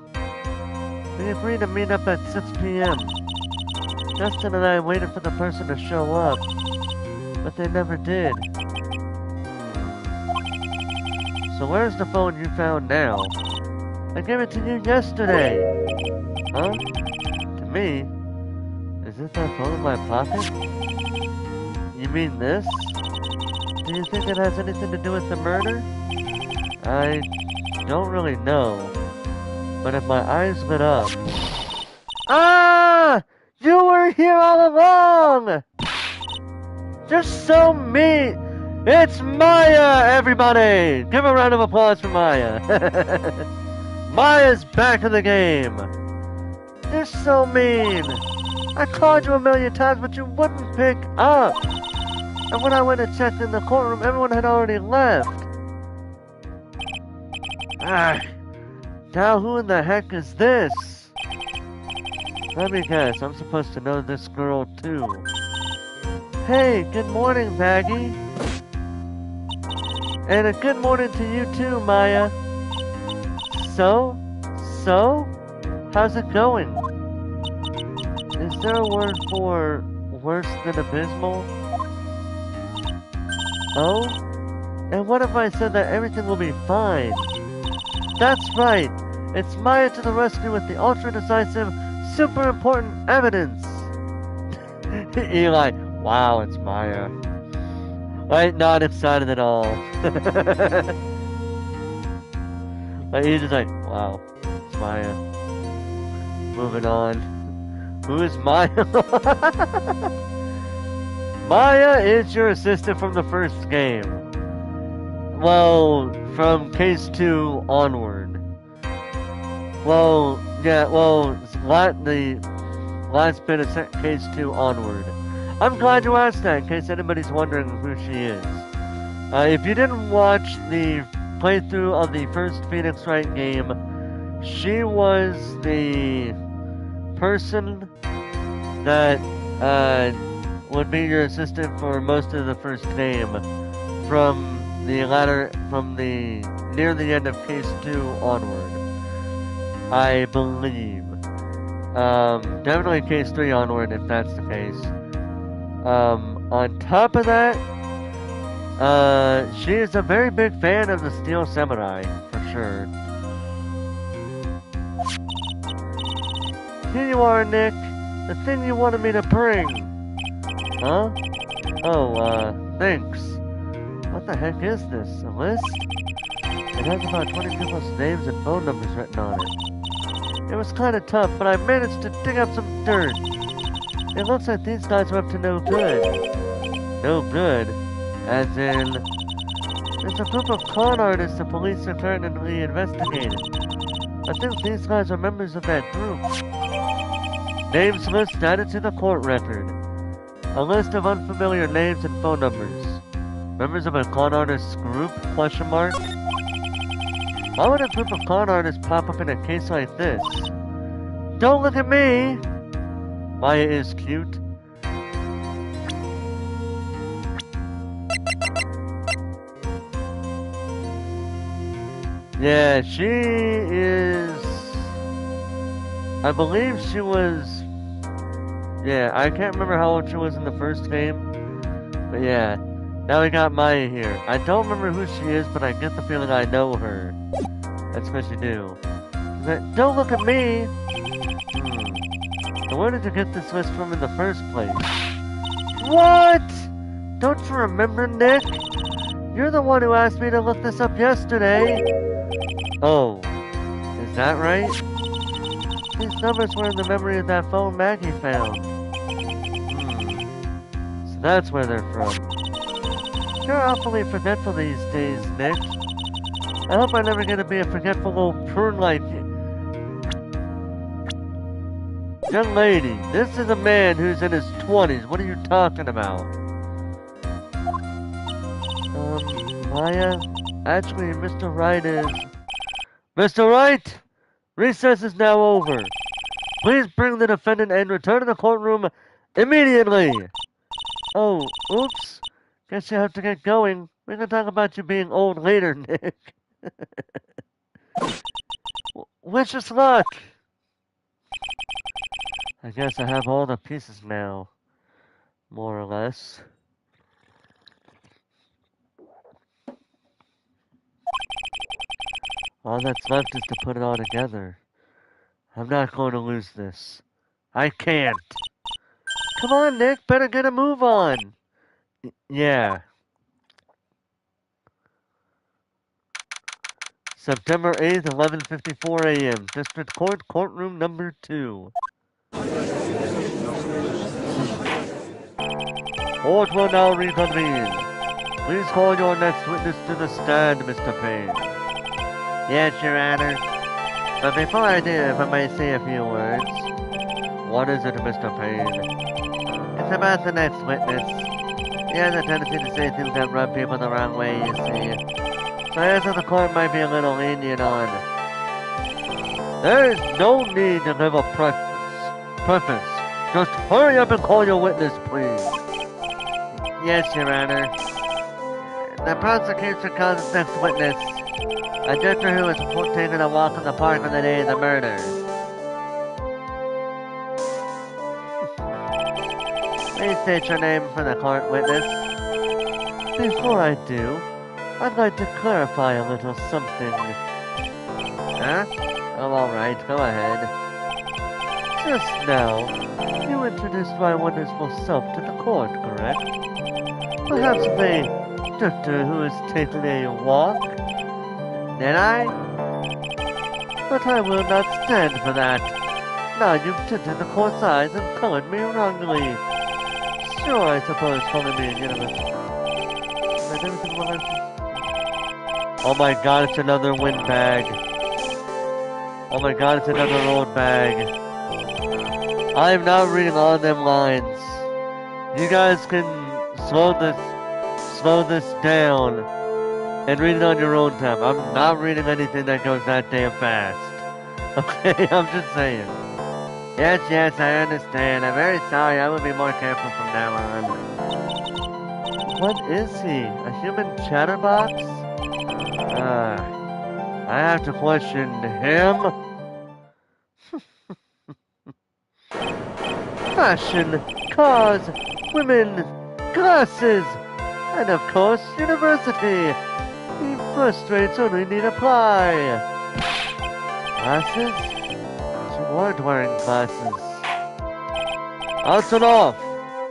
We agreed to meet up at 6 p.m. Justin and I waited for the person to show up, but they never did. So where's the phone you found now? I gave it to you yesterday. Huh? To me? Is it that phone in my pocket? You mean this? Do you think it has anything to do with the murder? I don't really know. But if my eyes lit up... Ah! You were here all along! You're so mean! It's Maya, everybody! Give a round of applause for Maya. Maya's back in the game. You're so mean. I called you a million times, but you wouldn't pick up. And when I went and checked in the courtroom, everyone had already left. Ah, now who in the heck is this? Let me guess, I'm supposed to know this girl too. Hey, good morning, Maggie. And a good morning to you too, Maya. So? How's it going? Is there a word for worse than abysmal? Oh? And what if I said that everything will be fine? That's right! It's Maya to the rescue with the ultra-decisive, super important evidence! Eli, wow, it's Maya. Like, not excited at all. Like, he's just like, wow, it's Maya. Moving on. Who is Maya? Maya is your assistant from the first game. Well, from case 2 onward. Well, yeah, well, the last bit of case 2 onward. I'm glad you asked that in case anybody's wondering who she is. If you didn't watch the playthrough of the first Phoenix Wright game, she was the person that would be your assistant for most of the first game from the near the end of case 2 onward, I believe. Definitely case 3 onward if that's the case. On top of that, she is a very big fan of the Steel Samurai, for sure. Here you are, Nick. The thing you wanted me to bring. Huh? Oh, thanks. What the heck is this? A list? It has about 20 people's names and phone numbers written on it. It was kinda tough, but I managed to dig up some dirt. It looks like these guys are up to no good. No good? As in... It's a group of con artists the police are currently investigating. I think these guys are members of that group. Names list added to the court record. A list of unfamiliar names and phone numbers. Members of a con artists group? Question mark. Why would a group of con artists pop up in a case like this? Don't look at me! Maya is cute. Yeah, she is... I believe she was... Yeah, I can't remember how old she was in the first game. But yeah, now we got Maya here. I don't remember who she is, but I get the feeling I know her. That's what you do. She's like, don't look at me! So where did you get this list from in the first place? What? Don't you remember, Nick? You're the one who asked me to look this up yesterday. Oh, is that right? These numbers were in the memory of that phone Maggie found. So that's where they're from. You're awfully forgetful these days, Nick. I hope I never get to be a forgetful old prune like you. Young lady, this is a man who's in his 20s. What are you talking about? Maya? Actually, Mr. Wright is... Mr. Wright! Recess is now over. Please bring the defendant and return to the courtroom immediately. Oh, oops. Guess you have to get going. We can talk about you being old later, Nick. Wish us luck. I guess I have all the pieces now. More or less. All that's left is to put it all together. I'm not going to lose this. I can't. Come on, Nick. Better get a move on. Yeah. September 8th, 11:54 a.m. District Court, Courtroom Number 2. Court will now reconvene. Please call your next witness to the stand, Mr. Payne. Yes, Your Honor. But before I do, if I may say a few words. What is it, Mr. Payne? It's about the next witness. He has a tendency to say things that rub people the wrong way, you see. So I guess the court might be a little lenient on. There is no need to give a preface. Just hurry up and call your witness, please. Yes, Your Honor. The prosecution calls its next witness a doctor who was taking a walk in the park on the day of the murder. Please state your name for the court, witness. Before I do, I'd like to clarify a little something. Huh? Oh, alright, go ahead. Just now, you introduced my wonderful self to the court, correct? Perhaps the doctor who is taking a walk? Did I? But I will not stand for that. Now you've tinted the court's eyes and colored me wrongly. Sure, I suppose calling me a university. Oh my god, it's another windbag. Oh my god, it's another old bag. I'm not reading all them lines. You guys can slow this down and read it on your own time. I'm not reading anything that goes that damn fast. Okay, I'm just saying. Yes, I understand. I'm very sorry. I will be more careful from now on. What is he? A human chatterbox? I have to question him? Fashion, cars, women, glasses, and of course, university. The first rates only need apply. Glasses? You weren't wearing glasses. That's enough.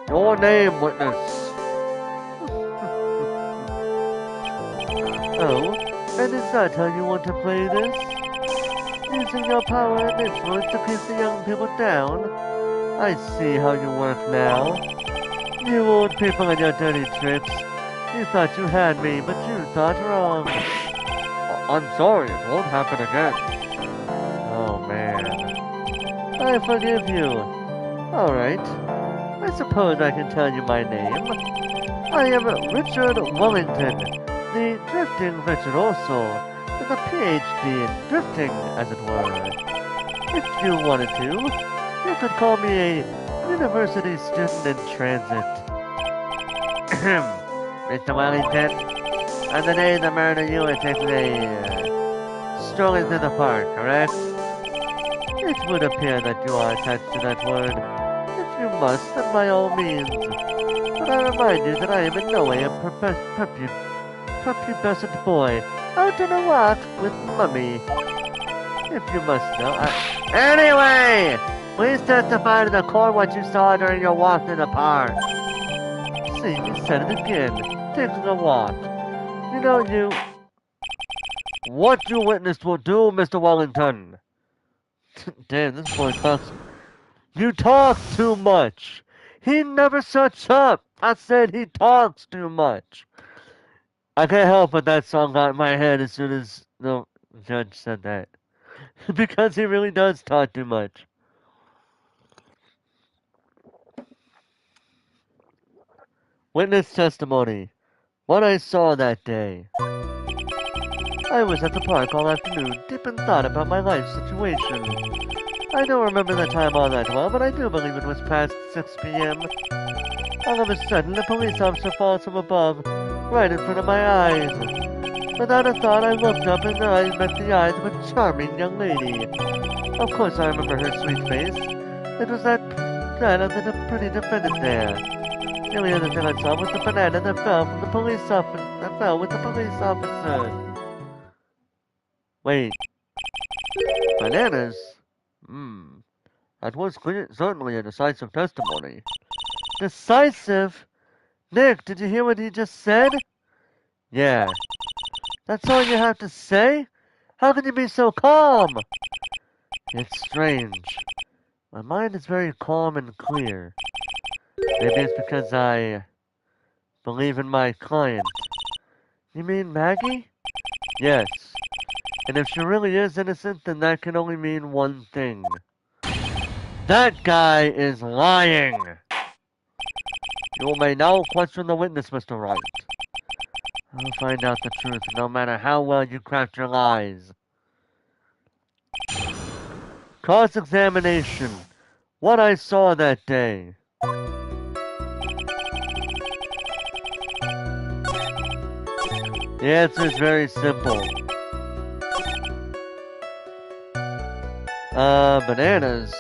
Your name, witness. Oh, and is that how you want to play this? Using your power and influence to keep the young people down? I see how you work now. You old people and your dirty tricks. You thought you had me, but you thought wrong. I'm sorry, it won't happen again. Oh, man. I forgive you. Alright. I suppose I can tell you my name. I am Richard Wellington, the drifting virtuoso, with a PhD in drifting, as it were. If you wanted to, you could call me a university student in transit. Mr. Wellington, on the day of the murder, you were taking strolling through the park, correct? It would appear that you are attached to that word. If you must, then by all means. But I remind you that I am in no way a prepubescent boy out on a walk with Mummy. If you must know, Anyway! Please testify to the court what you saw during your walk through the park. See, you said it again. Taking a walk. You know, what you witnessed will do, Mr. Wellington. Damn, this boy talks. You talk too much. He never shuts up. I said he talks too much. I can't help but that song got in my head as soon as the judge said that. Because he really does talk too much. Witness testimony. What I saw that day. I was at the park all afternoon, deep in thought about my life situation. I don't remember the time all that well, but I do believe it was past 6 p.m. All of a sudden, a police officer falls from above, right in front of my eyes. Without a thought, I looked up and I met the eyes of a charming young lady. Of course, I remember her sweet face. It was that the pretty defendant there. The only other thing I saw was the banana that fell from the police officer. That fell with the police officer. Wait, bananas? That was certainly a decisive testimony. Decisive? Nick, did you hear what he just said? Yeah. That's all you have to say? How can you be so calm? It's strange. My mind is very calm and clear. Maybe it's because I believe in my client. You mean Maggie? Yes. And if she really is innocent, then that can only mean one thing. That guy is lying! You may now question the witness, Mr. Wright. I'll find out the truth, no matter how well you craft your lies. Cross-examination. What I saw that day. The answer is very simple. Bananas.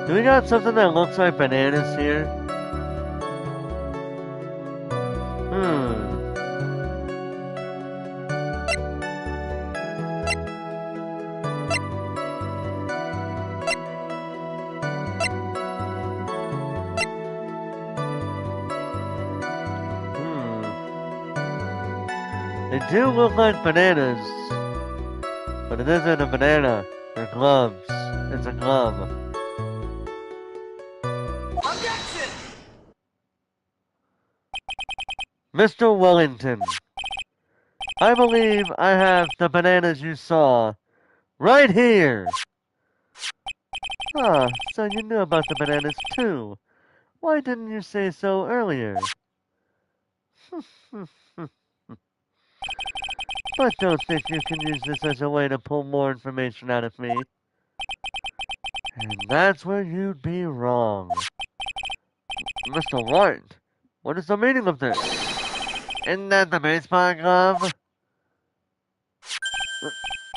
Do we got something that looks like bananas here? They do look like bananas. But it isn't a banana. They're gloves. It's a glove. Objection! Mr. Wellington, I believe I have the bananas you saw right here. Ah, so you knew about the bananas too. Why didn't you say so earlier? But don't think you can use this as a way to pull more information out of me. And that's where you'd be wrong. Mr. Wright, what is the meaning of this? Isn't that the baseball glove?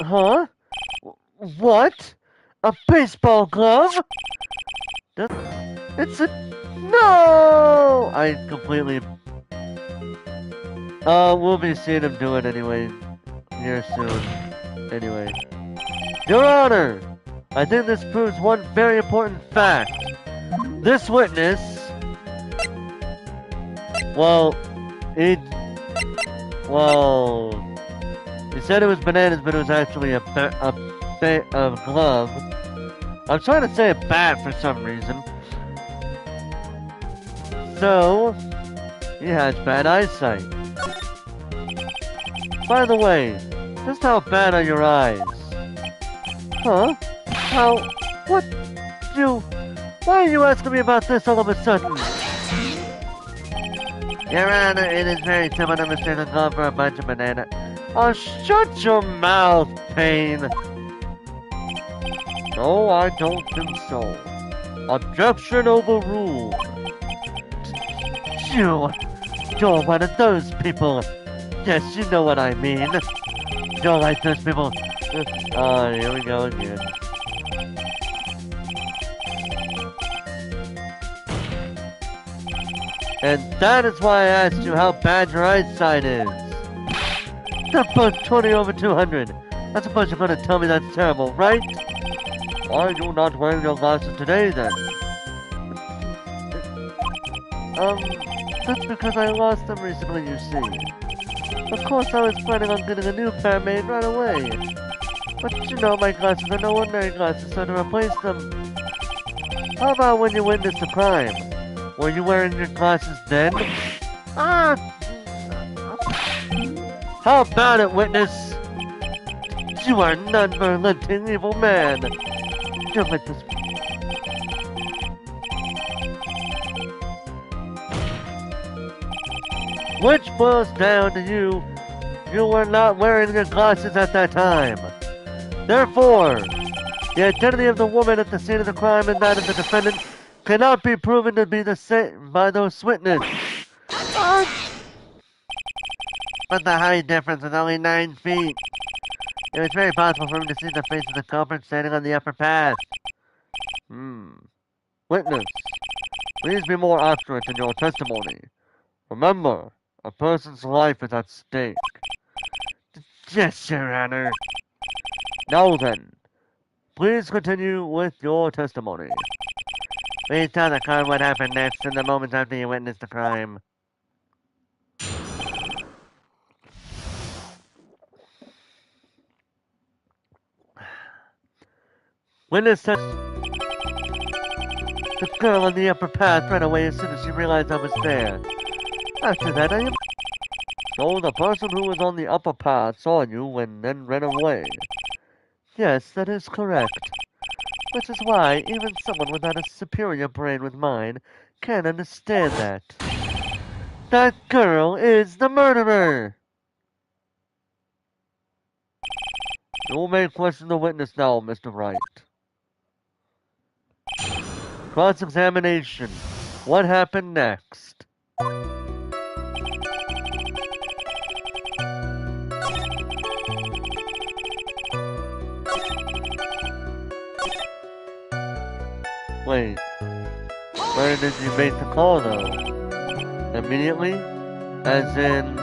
Huh? What? A baseball glove? It's a... No! I completely... we'll be seeing him do it anyway. Here soon. Anyway. Your Honor! I think this proves one very important fact. This witness... Well... He said it was bananas, but it was actually a glove. I'm trying to say a bat for some reason. So... He has bad eyesight. By the way, just how bad are your eyes? Huh? What? Why are you asking me about this all of a sudden? Your Honor, it is very simple to mistake a glove for a bunch of banana. Oh, shut your mouth, Payne! No, I don't think so. Objection overruled. You're one of those people. Yes, you know what I mean. You're like those people. Oh, here we go again. And that is why I asked you how bad your eyesight is. That both 20 over 200. I suppose you're going to tell me that's terrible, right? Why are you not wearing your glasses today, then? That's because I lost them recently, you see. Of course, I was planning on getting a new pair made right away. But you know, my glasses are no ordinary glasses, so to replace them... How about when you witnessed a crime? Were you wearing your glasses then? Ah! How about it, witness? You are an unrelenting evil man. You're like this... which boils down to you were not wearing your glasses at that time. Therefore, the identity of the woman at the scene of the crime and that of the defendant cannot be proven to be the same by those witnesses. But the height difference was only 9 feet. It was very possible for him to see the face of the culprit standing on the upper path. Witness, please be more accurate in your testimony. Remember, a person's life is at stake. Yes, Your Honor. Now then, please continue with your testimony. Please tell the court what happened next in the moments after you witnessed the crime. Witness said the girl on the upper path ran away as soon as she realized I was there. After that, So the person who was on the upper path saw you and then ran away. Yes, that is correct. Which is why even someone without a superior brain with mine can't understand that. That girl is the murderer! You may question the witness now, Mr. Wright. Cross-examination. What happened next? Wait. Where did you make the call, though? Immediately? As in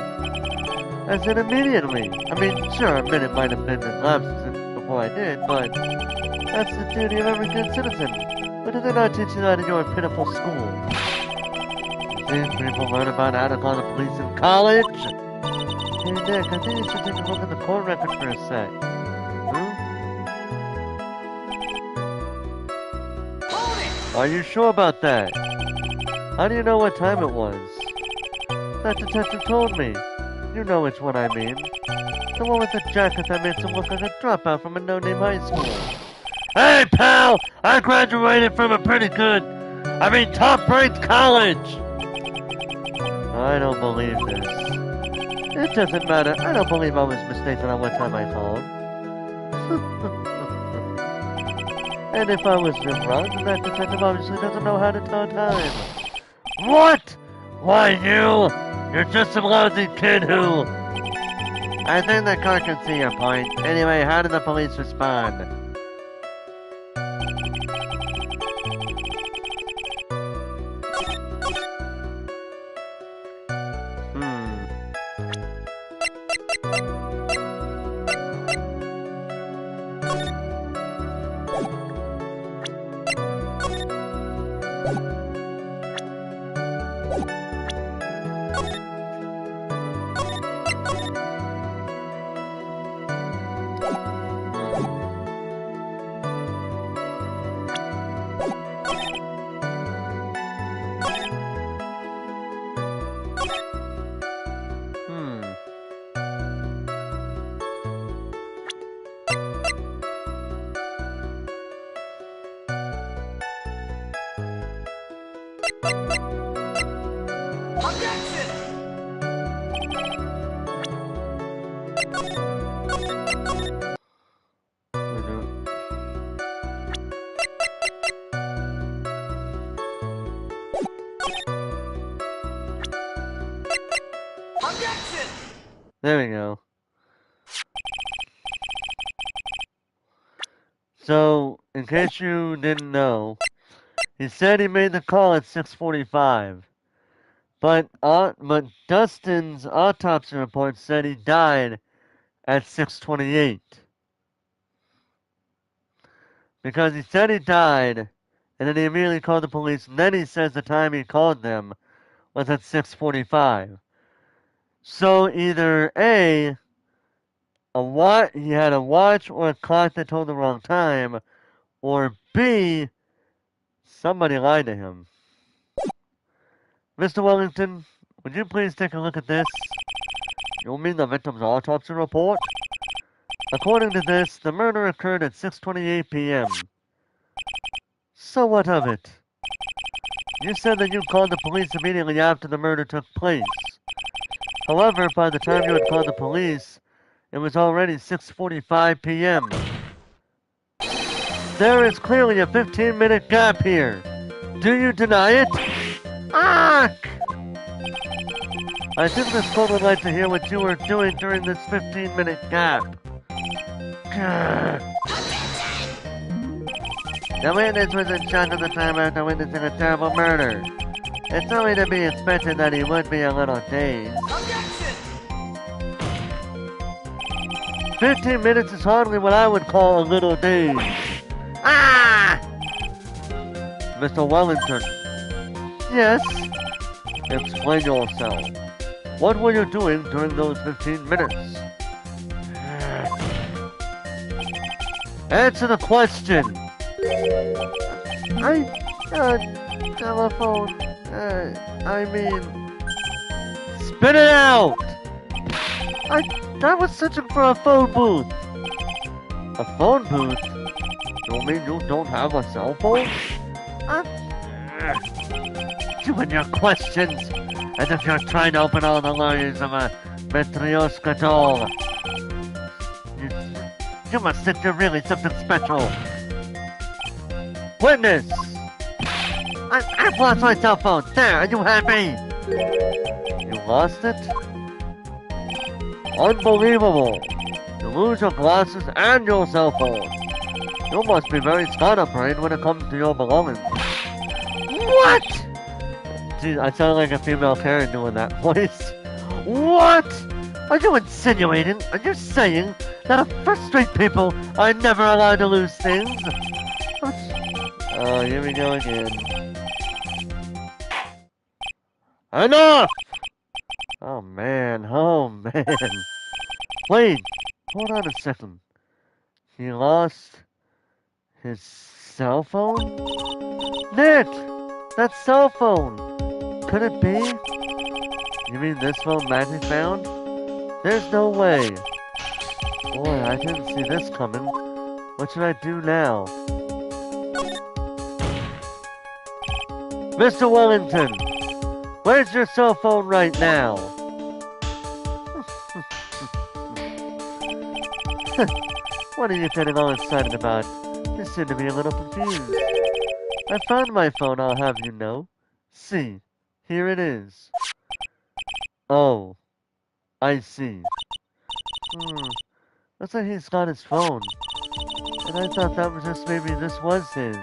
immediately. I mean, sure, a minute might have been elapsed before I did, but that's the duty of every good citizen. But did they not teach you that in your pitiful school? These people learn about how to call the police in college? Hey, Nick, I think you should take a look at the court record for a sec. Are you sure about that? How do you know what time it was? That detective told me. You know which one I mean. The one with the jacket that makes him look like a dropout from a no-name high school. Hey, pal! I graduated from a top-ranked college! I don't believe this. It doesn't matter. I don't believe I was mistaken on what time I called. And if I was wrong, then that detective obviously doesn't know how to tell time. What? Why, you're just some lousy kid who... I think the court can see your point. Anyway, how did the police respond? There we go. So, in case you didn't know, he said he made the call at 6:45, but Dustin's autopsy report said he died at 6:28. Because he said he died, and then he immediately called the police, and then he says the time he called them was at 6:45. So either A, he had a watch or a clock that told the wrong time, or B, somebody lied to him. Mr. Wellington, would you please take a look at this? You mean the victim's autopsy report? According to this, the murder occurred at 6:28 p.m. So what of it? You said that you called the police immediately after the murder took place. However, by the time you had called the police, it was already 6:45 p.m. There is clearly a 15-minute gap here. Do you deny it? Ah! I think this court would like to hear what you were doing during this 15-minute gap. The witness was in shock at the time after witnessing a terrible murder. It's only to be expected that he would be a little dazed. Objection! 15 minutes is hardly what I would call a little dazed. Ah! Mr. Wellington. Yes? Explain yourself. What were you doing during those 15 minutes? Answer the question. Telephone. Spit it out! I was searching for a phone booth. A phone booth? You mean you don't have a cell phone? You and your questions, as if you're trying to open all the layers of a Matryoshka doll. You must think you're really something special. Witness! I've lost my cell phone. There, are you happy? You lost it? Unbelievable. You lose your glasses and your cell phone. You must be very scatterbrained when it comes to your belongings. What? Gee, I sound like a female Karen doing that voice. What? Are you insinuating? Are you saying that first street people are never allowed to lose things? Oh, here we go again. Enough! Oh man. Wait, hold on a second. He lost his cell phone? Nick! That cell phone! Could it be? You mean this phone Maggie found? There's no way. Boy, I didn't see this coming. What should I do now? Mr. Wellington, where's your cell phone right now? What are you getting all excited about? You seem to be a little confused. I found my phone, I'll have you know. See, here it is. Oh, I see. Looks like he's got his phone. And I thought that was just maybe this was his.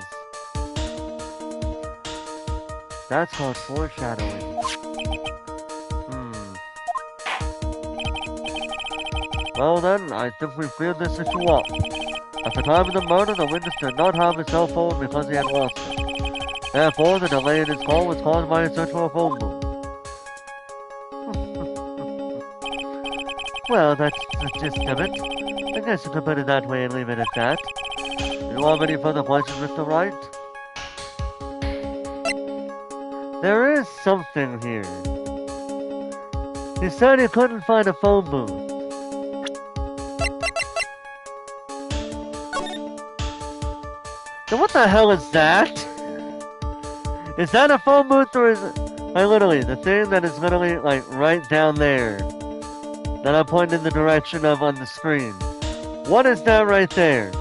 That's called foreshadowing. Well then, I think we cleared this issue up. At the time of the murder, the witness did not have his cell phone because he had lost it. Therefore, the delay in his call was caused by a search for a phone booth. Well, that's the gist of it. I guess you could put it that way and leave it at that. Do you have any further questions, Mr. Wright? There is something here. He said he couldn't find a phone booth. So what the hell is that? Is that a phone booth or is it... Like literally, the thing that is literally like right down there. That I'm pointing in the direction of on the screen. What is that right there?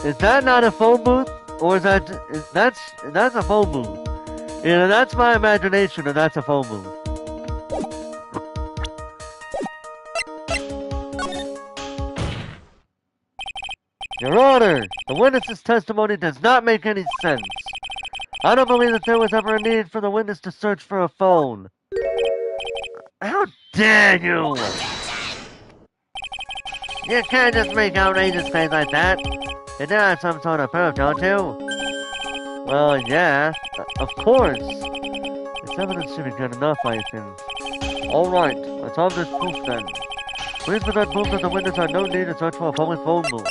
Is that not a phone booth? Or is that... That's a phone booth. Either that's my imagination or that's a phone booth. Your Honor, the witness's testimony does not make any sense. I don't believe that there was ever a need for the witness to search for a phone. How dare you! You can't just make outrageous claims like that. You do have some sort of proof, don't you? Well, yeah, of course. This evidence should be good enough, I think. Alright, let's have this proof then. Please present proof that the witness had no need to search for a public phone booth.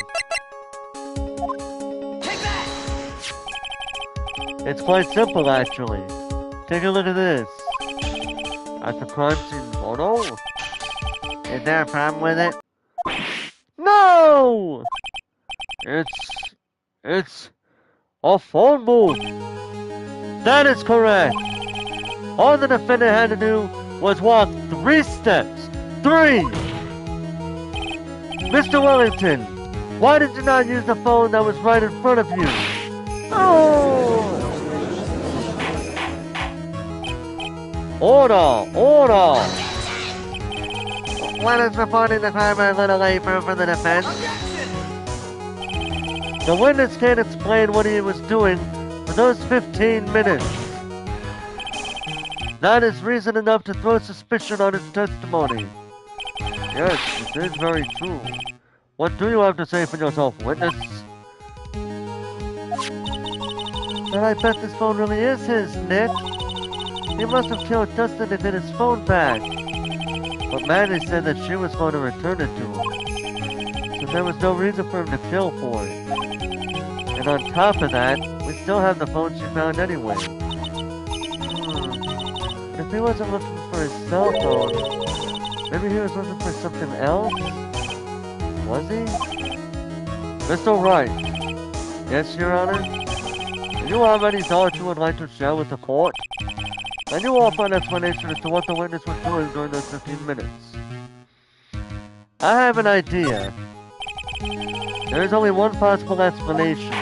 It's quite simple, actually. Take a look at this. At the crime scene photo? Is there a problem with it? No! It's a phone booth. That is correct. All the defendant had to do was walk 3 steps. 3! Mr. Wellington, why did you not use the phone that was right in front of you? Oh! Order! Witness reporting the crime a little late for the defense. The witness can't explain what he was doing for those 15 minutes. That is reason enough to throw suspicion on his testimony. Yes, it is very true. What do you have to say for yourself, witness? But I bet this phone really is his, Nick. He must have killed Dustin to get his phone back. But Mandy said that she was going to return it to him. So there was no reason for him to kill for it. And on top of that, we still have the phone she found anyway. If he wasn't looking for his cell phone, maybe he was looking for something else? Was he? Mr. Wright. Yes, Your Honor? Do you have any thoughts you would like to share with the court? And you offer an explanation as to what the witness was doing during those 15 minutes. I have an idea. There is only one possible explanation.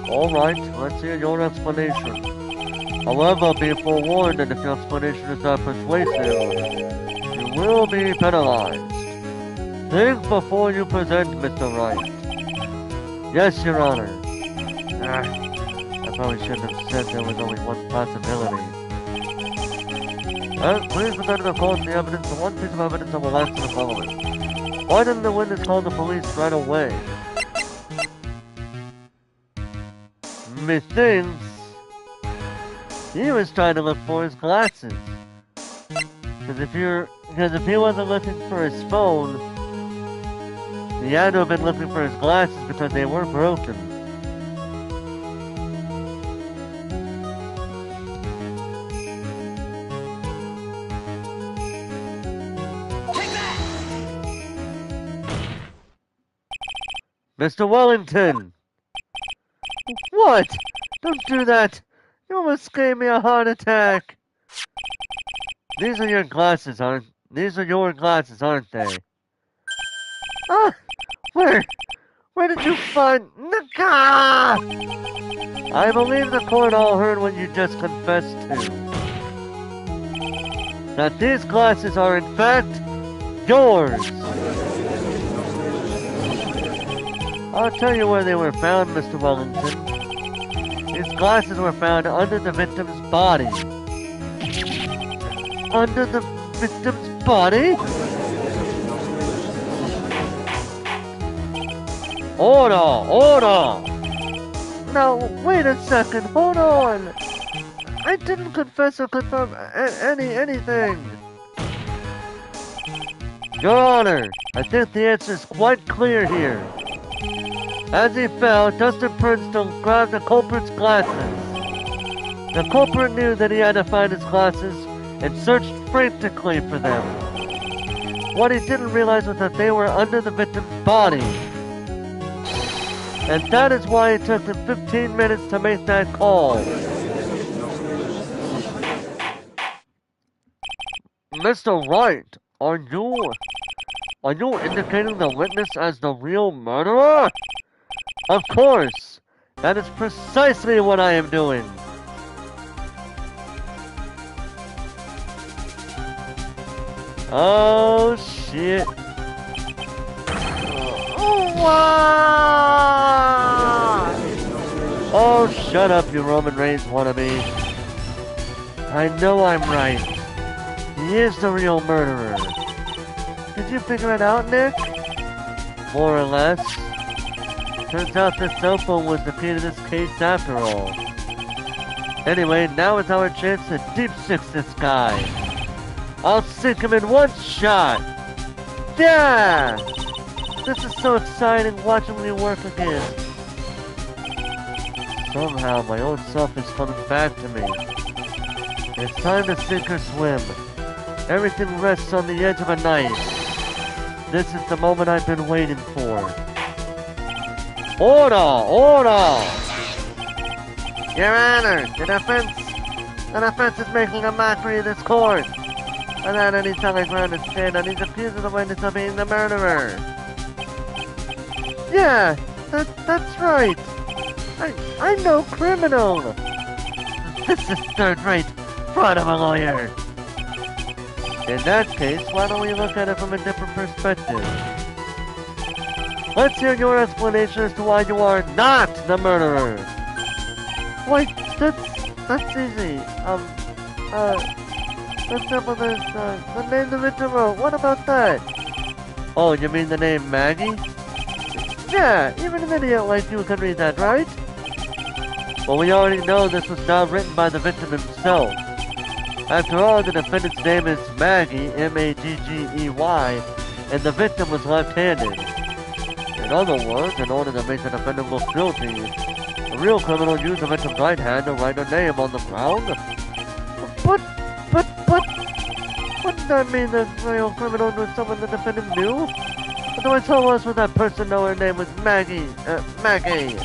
Alright, let's hear your explanation. However, be forewarned that if your explanation is not persuasive, you will be penalized. Think before you present, Mr. Wright. Yes, Your Honor. I probably shouldn't have said there was only one possibility. Please present to the court the evidence, the one piece of evidence that will last to the following. Why didn't the witness call the police right away? Methinks he was trying to look for his glasses. Because if he wasn't looking for his phone, he had to have been looking for his glasses because they were broken. Mr. Wellington! What? Don't do that! You almost gave me a heart attack! These are your glasses, aren't they? Ah! Where did you find... Nika! I believe the court all heard what you just confessed to. That these glasses are in fact yours! I'll tell you where they were found, Mr. Wellington. These glasses were found under the victim's body. Under the victim's body? Order! Now, wait a second, hold on. I didn't confess or confirm anything. Your Honor, I think the answer is quite clear here. As he fell, Dustin Princeton grabbed the culprit's glasses. The culprit knew that he had to find his glasses and searched frantically for them. What he didn't realize was that they were under the victim's body. And that is why it took him 15 minutes to make that call. Mr. Wright, are you indicating the witness as the real murderer? Of course! That is precisely what I am doing! Oh shit! Oh, shut up, you Roman Reigns wannabe! I know I'm right. He is the real murderer. Did you figure it out, Nick? More or less. Turns out this cell phone was the key to this case after all. Anyway, now is our chance to deep six this guy. I'll sink him in one shot! Yeah! This is so exciting watching me work again. Somehow my old self is coming back to me. It's time to sink or swim. Everything rests on the edge of a knife. This is the moment I've been waiting for. Order! Your Honor, the defense The defense is making a mockery of this court. Without any solid ground to stand on, he's accusing the witness of being the murderer. Yeah, that's right. I'm no criminal. This is third-rate fraud of a lawyer. In that case, why don't we look at it from a different perspective? Let's hear your explanation as to why you are not the murderer. Wait, that's easy. The simple is, the name the victim wrote. What about that? Oh, you mean the name Maggie? Yeah, even an idiot like you can read that, right? Well, we already know this was not written by the victim himself. After all, the defendant's name is Maggie, M-A-G-G-E-Y, and the victim was left-handed. In other words, in order to make the defendant look guilty, the real criminal used the victim's right hand to write her name on the ground. But, wouldn't that mean the real criminal was someone the defendant knew? What do I tell us would that person know her name was Maggie? Maggie.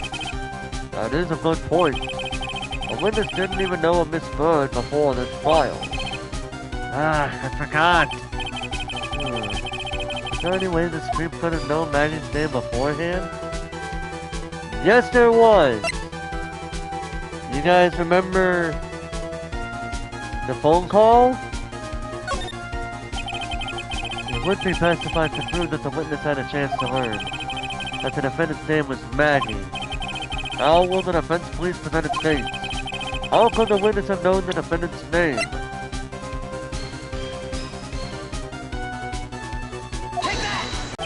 That is a good point. The witness didn't even know of Miss Bird before this trial. I forgot. Is there any way the Supreme could have known Maggie's name beforehand? Yes, there was. You guys remember the phone call? It would be testified to prove that the witness had a chance to learn that the defendant's name was Maggie. How will the defense please present its case? How could the witness have known the defendant's name?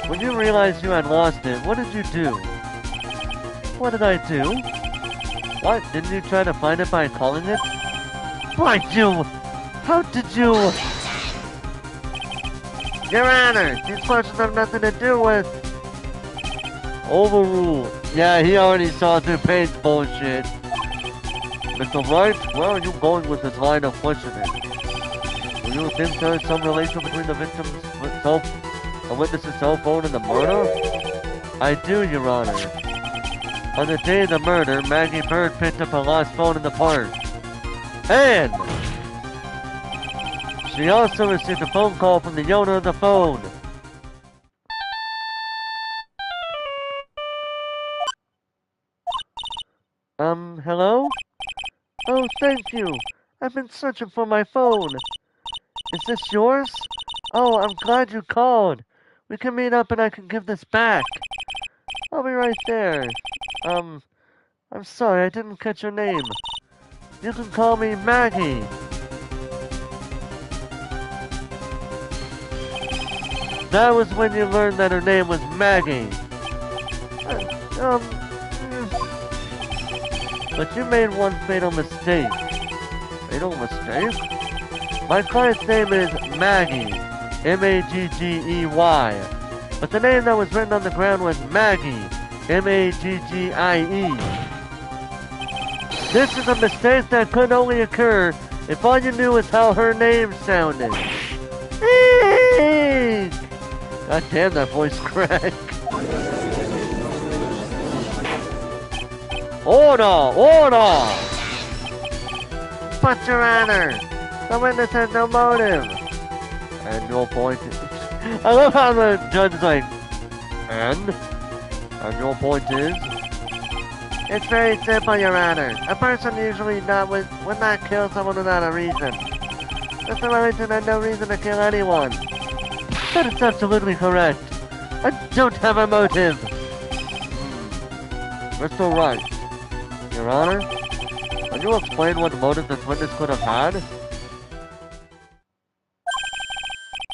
When you realized you had lost it, what did you do? What did I do? What, didn't you try to find it by calling it? Why, you... How did you... Your Honor, these questions have nothing to do with... Overruled. Yeah, he already saw through Payne's bullshit. Mr. Wright, where are you going with this line of questioning? Do you think there is some relation between the witness's cell phone and the murder? I do, Your Honor. On the day of the murder, Maggie Bird picked up a lost phone in the park. And she also received a phone call from the owner of the phone. Hello? Oh, thank you. I've been searching for my phone. Is this yours? Oh, I'm glad you called. We can meet up and I can give this back. I'll be right there. I'm sorry, I didn't catch your name. You can call me Maggie. That was when you learned that her name was Maggie. But you made one fatal mistake. Fatal mistake? My client's name is Maggie. M-A-G-G-E-Y. But the name that was written on the ground was Maggie. M-A-G-G-I-E. This is a mistake that could only occur if all you knew is how her name sounded. God damn, that voice crack. Order! Order! But, Your Honor, the witness has no motive. And your point is... I love how the judge is like, and your point is? It's very simple, Your Honor. A person usually would not kill someone without a reason. Mr. Wellington had no reason to kill anyone. That is absolutely correct. I don't have a motive. Mr. Wright. Your Honor, can you explain what motive this witness could have had?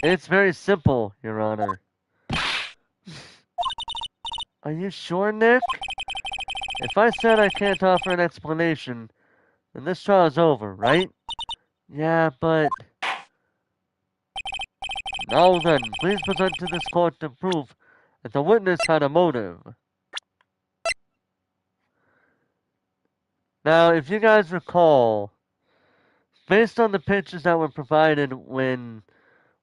It's very simple, Your Honor. Are you sure, Nick? If I said I can't offer an explanation, then this trial is over, right? Yeah, but... Now then, please present to this court the proof that the witness had a motive. Now, if you guys recall, based on the pictures that were provided when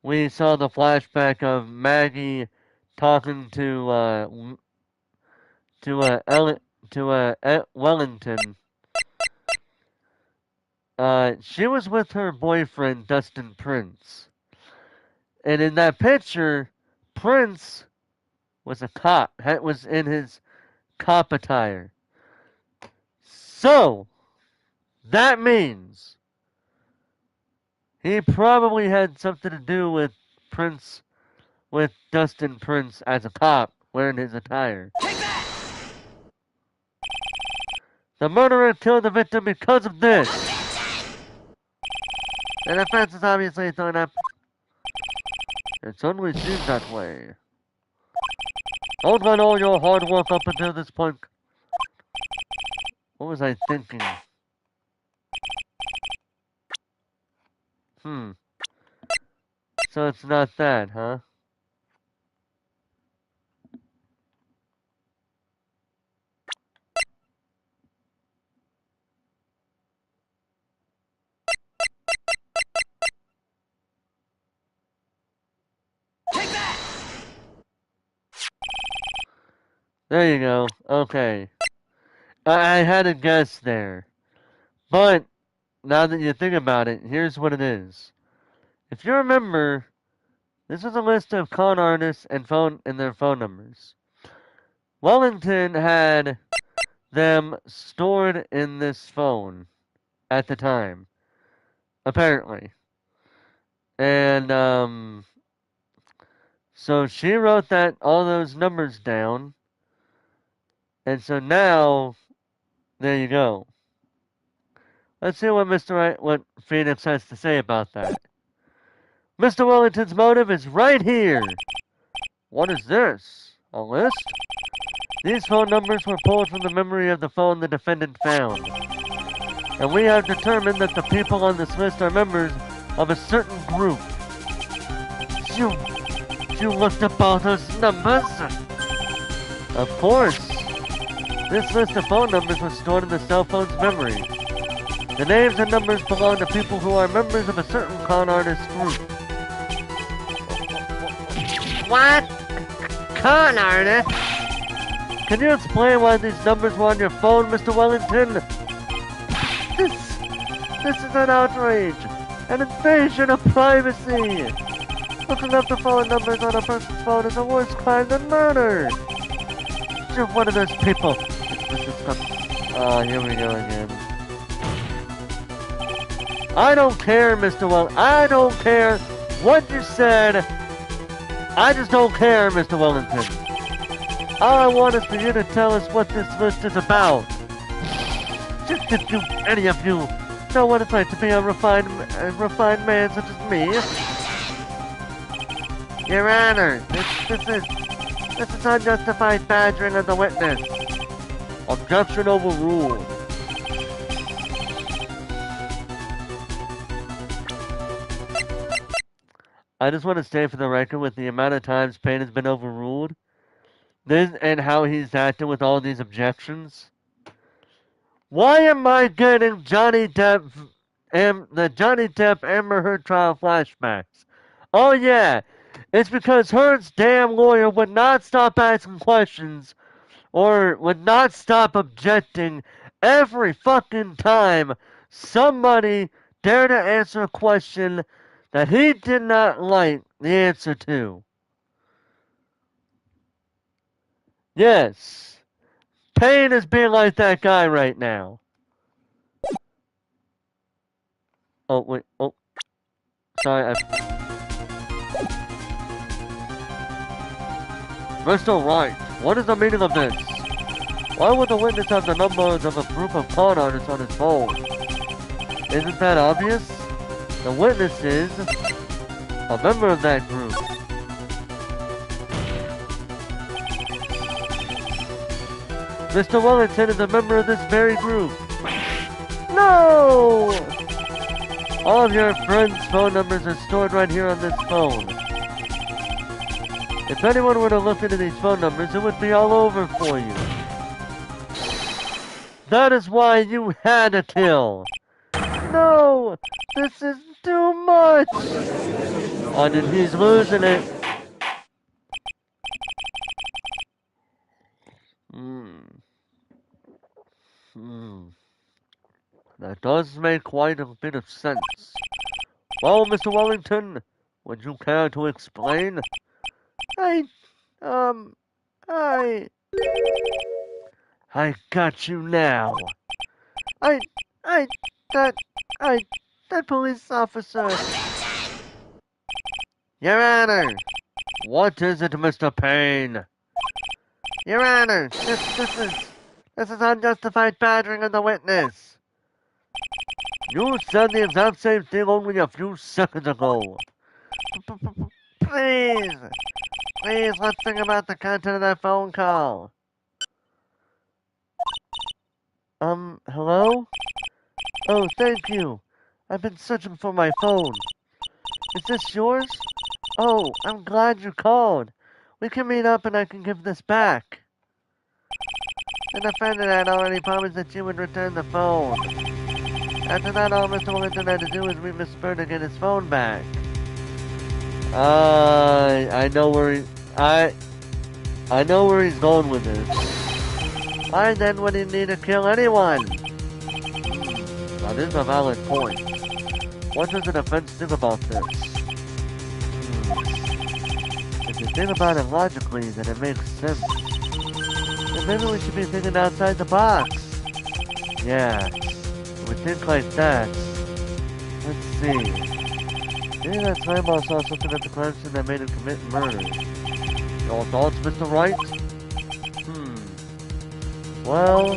we saw the flashback of Maggie talking to Wellington, she was with her boyfriend, Dustin Prince. And in that picture, Prince was a cop. Was in his cop attire. So, that means he probably had something to do with Prince, with Dustin Prince as a cop wearing his attire. Take that! The murderer killed the victim because of this. And the offense is obviously thrown up. It certainly seems that way. Don't let all your hard work up until this point. What was I thinking? So it's not that, huh? Take that! There you go. Okay. I had a guess there. But, now that you think about it, here's what it is. If you remember, this is a list of con artists and their phone numbers. Wellington had them stored in this phone at the time, apparently. And so she wrote all those numbers down, and so now there you go. Let's see what Phoenix has to say about that. Mr. Wellington's motive is right here. What is this? A list? These phone numbers were pulled from the memory of the phone the defendant found. And we have determined that the people on this list are members of a certain group. You looked up all those numbers? Of course. This list of phone numbers was stored in the cell phone's memory. The names and numbers belong to people who are members of a certain con artist group. What? Con artist? Can you explain why these numbers were on your phone, Mr. Wellington? This is an outrage. An invasion of privacy. Looking up the phone numbers on a person's phone is a worse crime than murder. You're one of those people. Oh, here we go again. I don't care, Mr. Wellington. I don't care what you said. I just don't care, Mr. Wellington. All I want is for you to tell us what this list is about. Just if any of you know what it's like to be a refined man such as me. Your Honor, this is unjustified badgering of the witness. Objection overruled. I just want to say for the record, with the amount of times Payne has been overruled, and how he's acting with all these objections, why am I getting the Johnny Depp Amber Heard trial flashbacks? Oh yeah, it's because Heard's damn lawyer would not stop asking questions or would not stop objecting every fucking time somebody dared to answer a question that he did not like the answer to. Yes, Payne is being like that guy right now. Oh, wait, oh. Sorry, Mr. Wright, what is the meaning of this? Why would the witness have the numbers of a group of con artists on his phone? Isn't that obvious? The witness is a member of that group. Mr. Wellington is a member of this very group. No! All of your friends' phone numbers are stored right here on this phone. If anyone were to look into these phone numbers, it would be all over for you. That is why you had to kill. No! This is too much! And he's losing it. That does make quite a bit of sense. Well, Mr. Wellington, would you care to explain? I, um, I... I got you now. I, I, that, I, that police officer... Your Honor! What is it, Mr. Payne? Your Honor, this is unjustified badgering of the witness. You said the exact same thing only a few seconds ago. Please, let's think about the content of that phone call. Hello? Oh, thank you. I've been searching for my phone. Is this yours? Oh, I'm glad you called. We can meet up and I can give this back. The defendant had already promised that you would return the phone. After that, all Mr. Wellington had to do was meet Miss Bird to get his phone back. I know where he's going with this. Why then would he need to kill anyone? That is a valid point. What does the defense think about this? If you think about it logically, then it makes sense. Then maybe we should be thinking outside the box. Yeah, if we think like that. Let's see. Maybe that time boss saw something at the crime scene that made him commit murder. Your thoughts, Mr. Wright? Well,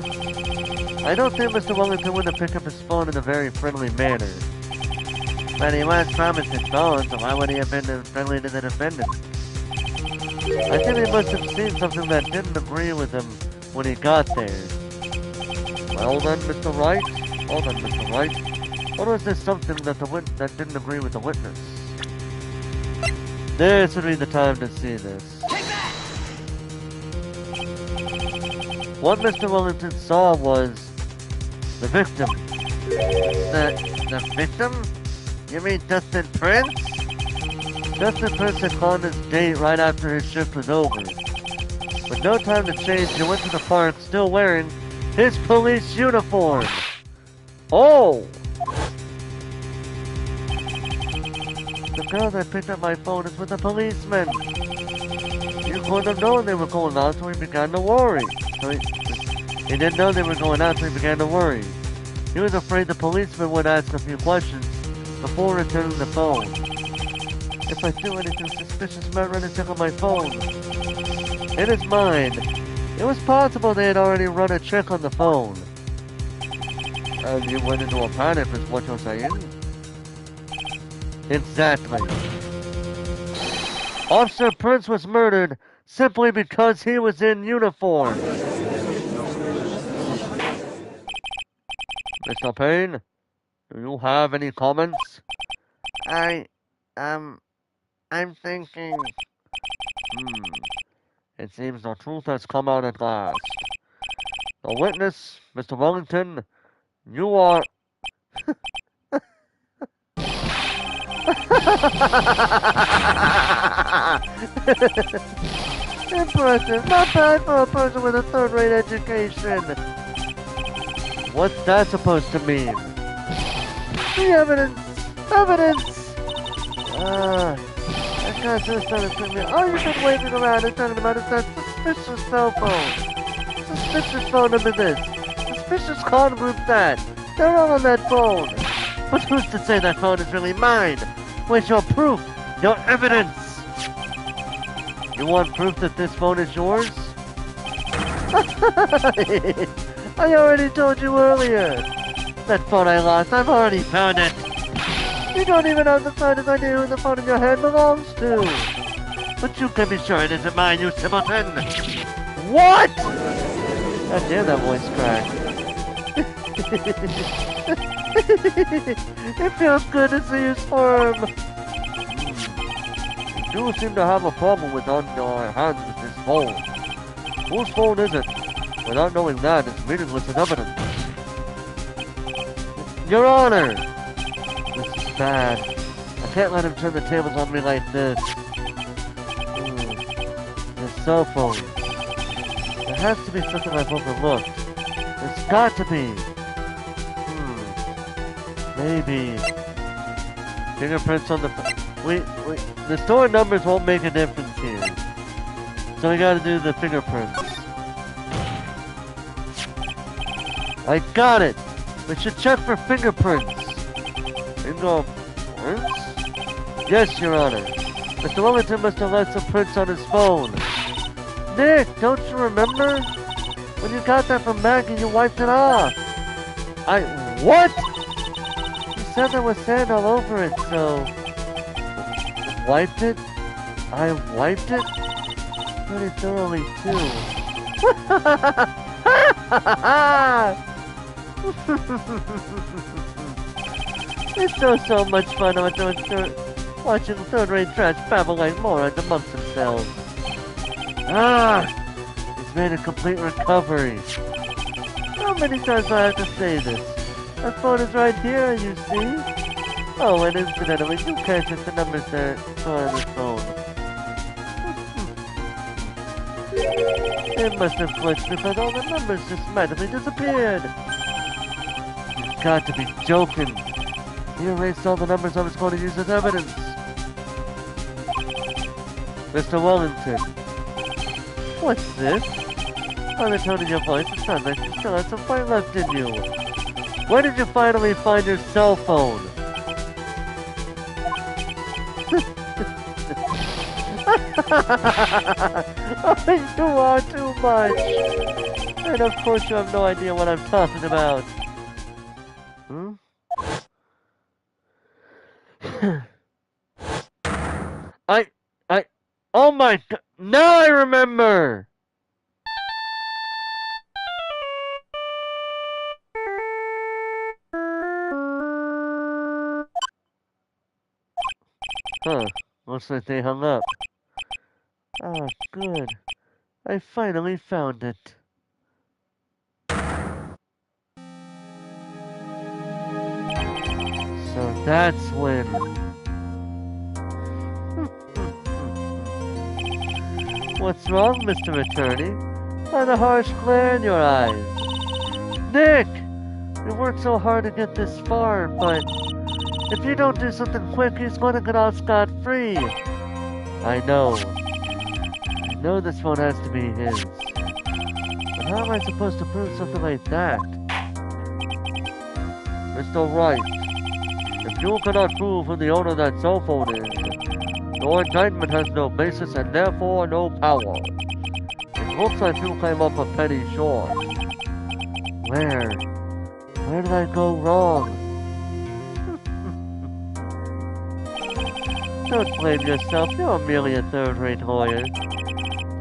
I don't think Mr. Wellington would have picked up his phone in a very friendly manner. But he was promised his phone, so why would he have been friendly to the defendant? I think he must have seen something that didn't agree with him when he got there. Well then, Mr. Wright? Hold on, Mr. Wright. What was this something that that didn't agree with the witness? This would be the time to see this. What Mr. Wellington saw was the victim. The victim? You mean Dustin Prince? Dustin Prince had called his date right after his shift was over. With no time to change, he went to the park still wearing his police uniform. Oh! The girl that picked up my phone is with a policeman. You couldn't have known they were going out, so he began to worry. He didn't know they were going out, so he began to worry. He was afraid the policeman would ask a few questions before returning the phone. If I do anything suspicious, might run and check on my phone. In his mind, it was possible they had already run a check on the phone. And you went into a panic, is what you're saying? Exactly. Officer Prince was murdered simply because he was in uniform. Mr. Payne, do you have any comments? I'm thinking. It seems the truth has come out at last. The witness, Mr. Wellington, you are... Impressive. Not bad for a person with a third-rate education. What's that supposed to mean? The evidence! Evidence! That guy's just trying to trick me. All you've been waving around and talking about is that suspicious cell phone. Suspicious phone number this. Suspicious con group that. They're all on that phone. But who's to say that phone is really mine? Where's your proof? Your evidence? You want proof that this phone is yours? I already told you earlier. That phone I lost, I've already found it. You don't even have the slightest idea who the phone in your hand belongs to. But you can be sure it isn't mine, you simpleton. What? I hear that voice crack. It feels good to see you squirm. You do seem to have a problem with on your hands with this phone. Whose phone is it? Without knowing that, it's meaningless as evidence. Your Honor! This is bad. I can't let him turn the tables on me like this. His cell phone. There has to be something I've overlooked. There's got to be. Maybe. Fingerprints on the... Wait. The store numbers won't make a difference here. So we gotta do the fingerprints. I got it! We should check for fingerprints. Fingerprints? Yes, Your Honor. Mr. Wellington must have left some prints on his phone. Nick, don't you remember? When you got that from Maggie, you wiped it off. What? You said there was sand all over it, so... Wiped it? I wiped it? Pretty thoroughly, too. It's so much fun watching third-rate trash babble like morons amongst themselves. He's made a complete recovery. How many times do I have to say this? My phone is right here, you see? Oh, and incidentally, you can't check the numbers there on this phone. It must have glitched because all the numbers just magically disappeared. You've got to be joking. He erased all the numbers I was going to use as evidence. Mr. Wellington. What's this? By the tone of your voice, it sounds like you still have some fight left in you. Where did you finally find your cell phone? Oh, you are too much. And of course you have no idea what I'm talking about. Oh my god, now I remember! Huh, looks like they hung up. Oh, good. I finally found it. So that's when... What's wrong, Mr. Attorney? Why the harsh glare in your eyes? Nick! We worked so hard to get this far, but... if you don't do something quick, he's going to get off scot-free. I know this phone has to be his. But how am I supposed to prove something like that? Mr. Wright, if you cannot prove who the owner of that cell phone is, your indictment has no basis and therefore no power. It looks like you came up a penny short. Where did I go wrong? Don't blame yourself, you're merely a third-rate lawyer.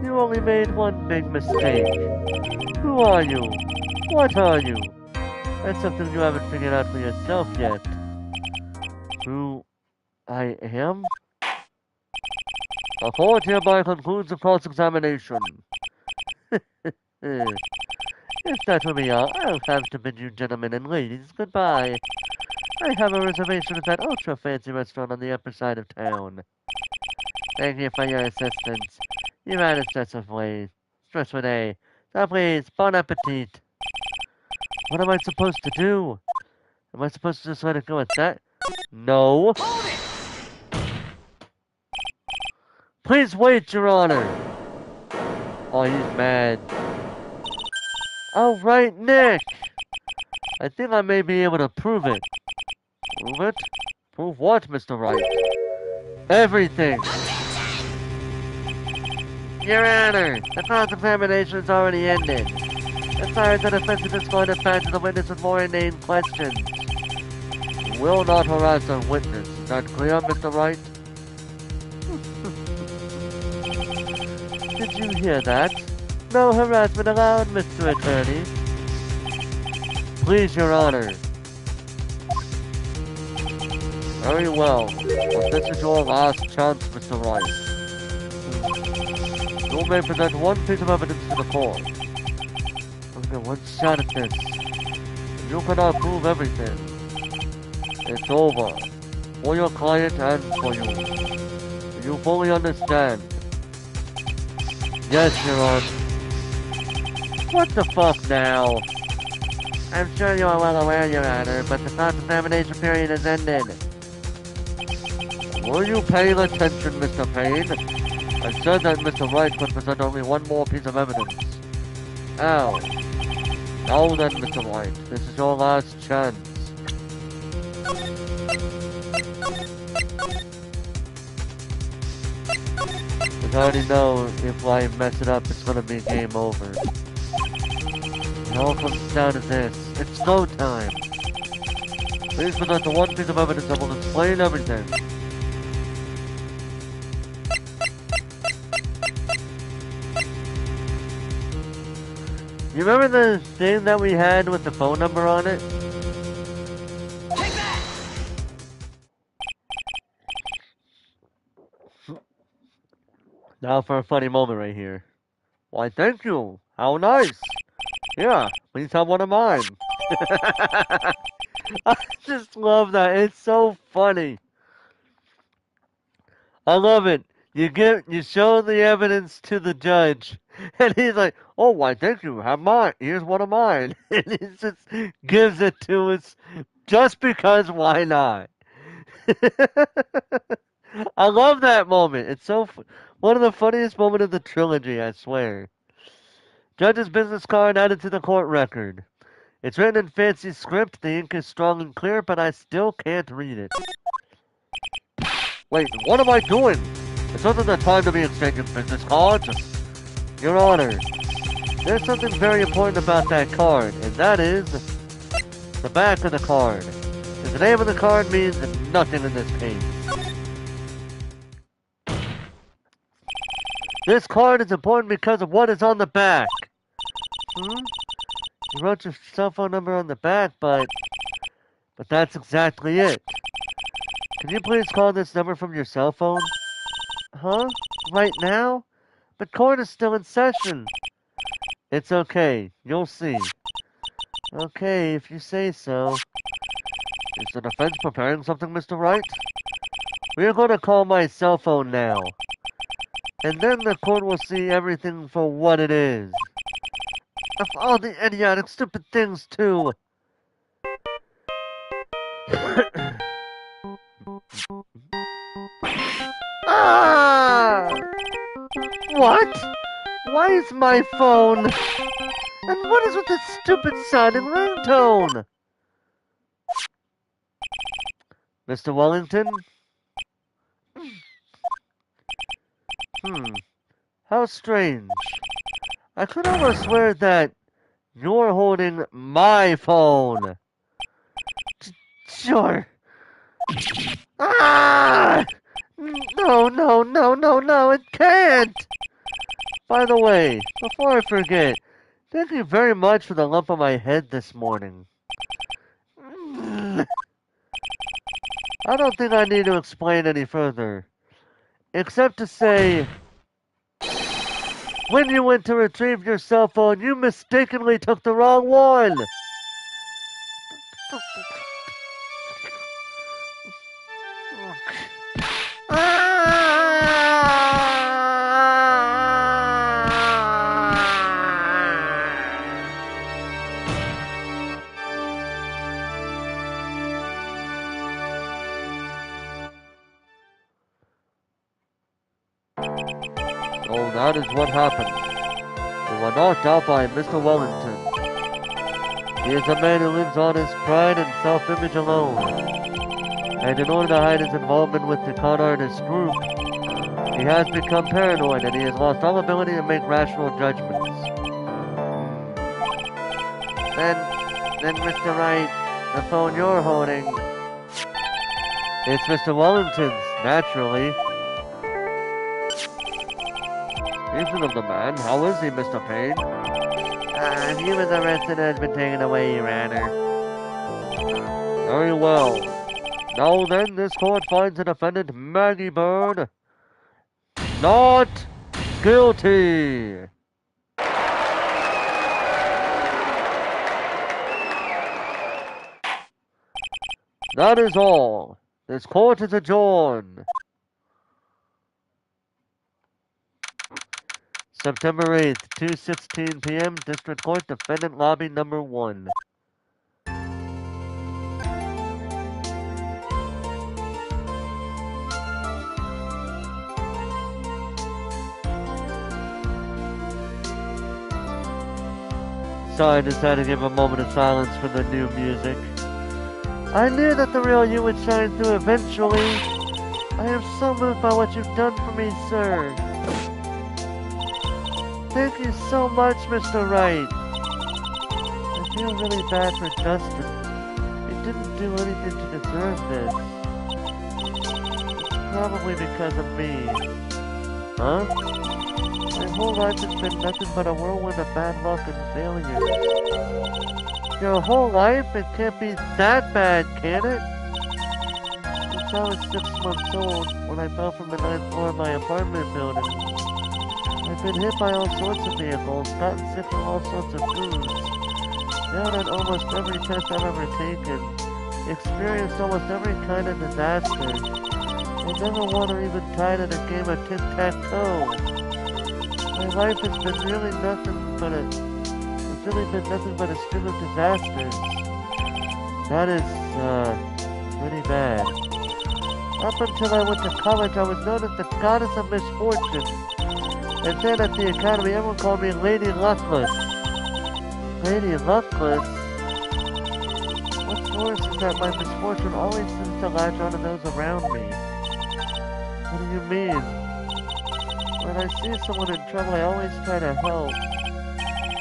You only made one big mistake. Who are you? What are you? That's something you haven't figured out for yourself yet. Who I am? The court hereby concludes the cross-examination. If that will be all, I'll have to bid you gentlemen and ladies goodbye. I have a reservation at that ultra-fancy restaurant on the upper side of town. Thank you for your assistance. You ran in stressfully. So please, bon appetit. What am I supposed to do? Am I supposed to just let it go at that? No. Please wait, Your Honor. Oh, he's mad. All right, Nick. I think I may be able to prove it. Prove it? Prove what, Mr. Wright? Everything. Your Honor, the cross-examination is already ended. As far as the defense is just going to patch the witness with more inane questions. You will not harass a witness. Is that clear, Mr. Wright? Did you hear that? No harassment allowed, Mr. Attorney. Please, Your Honor. Very well. But this is your last chance, Mr. Wright. You may present one piece of evidence to the court. Only one shot at this. You cannot prove everything. It's over. For your client and for you. Do you fully understand? Yes, Your Honor. What the fuck now? I'm sure you are well aware, Your Honor, but the cross-examination period has ended. Were you paying attention, Mr. Payne? I said that Mr. Wright could present only one more piece of evidence. Oh. Now then, Mr. Wright, this is your last chance. I already know if I mess it up, it's gonna be game over. It all comes down to this. It's go time. Please present the one piece of evidence that will explain everything. You remember the thing that we had with the phone number on it? Take that! Now for a funny moment right here. Why, thank you. How nice. Yeah, please have one of mine. I just love that. It's so funny. I love it. You show the evidence to the judge, and he's like, "Oh, why, thank you. Have mine. Here's one of mine." And he just gives it to us just because. Why not? I love that moment. It's one of the funniest moments of the trilogy. I swear. Judge's business card added to the court record. It's written in fancy script. The ink is strong and clear, but I still can't read it. Wait, what am I doing? This wasn't the time to be exchanging business cards. Your Honor, there's something very important about that card, and that is the back of the card. The name of the card means nothing in this case. This card is important because of what is on the back. You wrote your cell phone number on the back, but that's exactly it. Can you please call this number from your cell phone? Huh? Right now? But court is still in session. It's okay. You'll see. Okay, if you say so. Is the defense preparing something, Mr. Wright? We are going to call my cell phone now. And then the court will see everything for what it is. Of all the idiotic, stupid things, too. Ah! What? Why is my phone? And what is with this stupid sounding ringtone? Mr. Wellington? How strange. I could almost swear that you're holding my phone. Sure. Ah! No, it can't! By the way, before I forget, thank you very much for the lump on my head this morning. I don't think I need to explain any further, except to say, when you went to retrieve your cell phone, you mistakenly took the wrong one! Oh, that is what happened. You were knocked out by Mr. Wellington. He is a man who lives on his pride and self-image alone. And in order to hide his involvement with the con artist group, he has become paranoid and he has lost all ability to make rational judgments. Then Mr. Wright, the phone you're holding... It's Mr. Wellington's, naturally. Speaking of the man, how is he, Mr. Payne? He was arrested and has been taken away, Your Honor. Very well. Now then, this court finds the defendant, Maggie Bird, not guilty. That is all. This court is adjourned. September 8th, 2:16 p.m., District Court, Defendant Lobby Number 1. So I decided to give a moment of silence for the new music. I knew that the real you would shine through eventually. I am so moved by what you've done for me, sir. Thank you so much, Mr. Wright. I feel really bad for Dustin. He didn't do anything to deserve this. It's probably because of me. Huh? My whole life has been nothing but a whirlwind of bad luck and failures. Your whole life? It can't be that bad, can it? Since I was 6 months old, when I fell from the 9th floor of my apartment building, I've been hit by all sorts of vehicles, gotten sick from all sorts of foods, failed at almost every test I've ever taken, experienced almost every kind of disaster, and never won or even tied at a game of tic-tac-toe. My life has been really nothing but a string of disasters. That is, pretty bad. Up until I went to college, I was known as the Goddess of Misfortune. And then at the academy, everyone called me Lady Luckless. Lady Luckless? What's worse is that my misfortune always seems to latch onto those around me. What do you mean? When I see someone in trouble, I always try to help.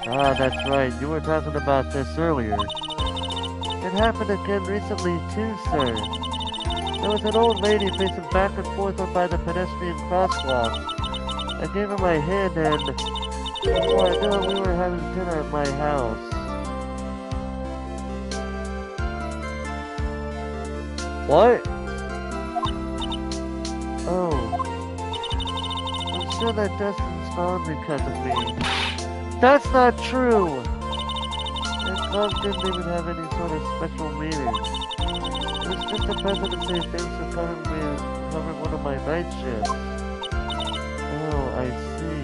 Ah, that's right. You were talking about this earlier. It happened again recently too, sir. There was an old lady pacing back and forth on by the pedestrian crosswalk. I gave her my hand and before I knew it, we were having dinner at my house. What? Oh. I'm sure that Dustin's gone because of me. That's not true! That club didn't even have any sort of special meaning. It was just a present to say thanks for covering one of my night shifts. Oh, I see.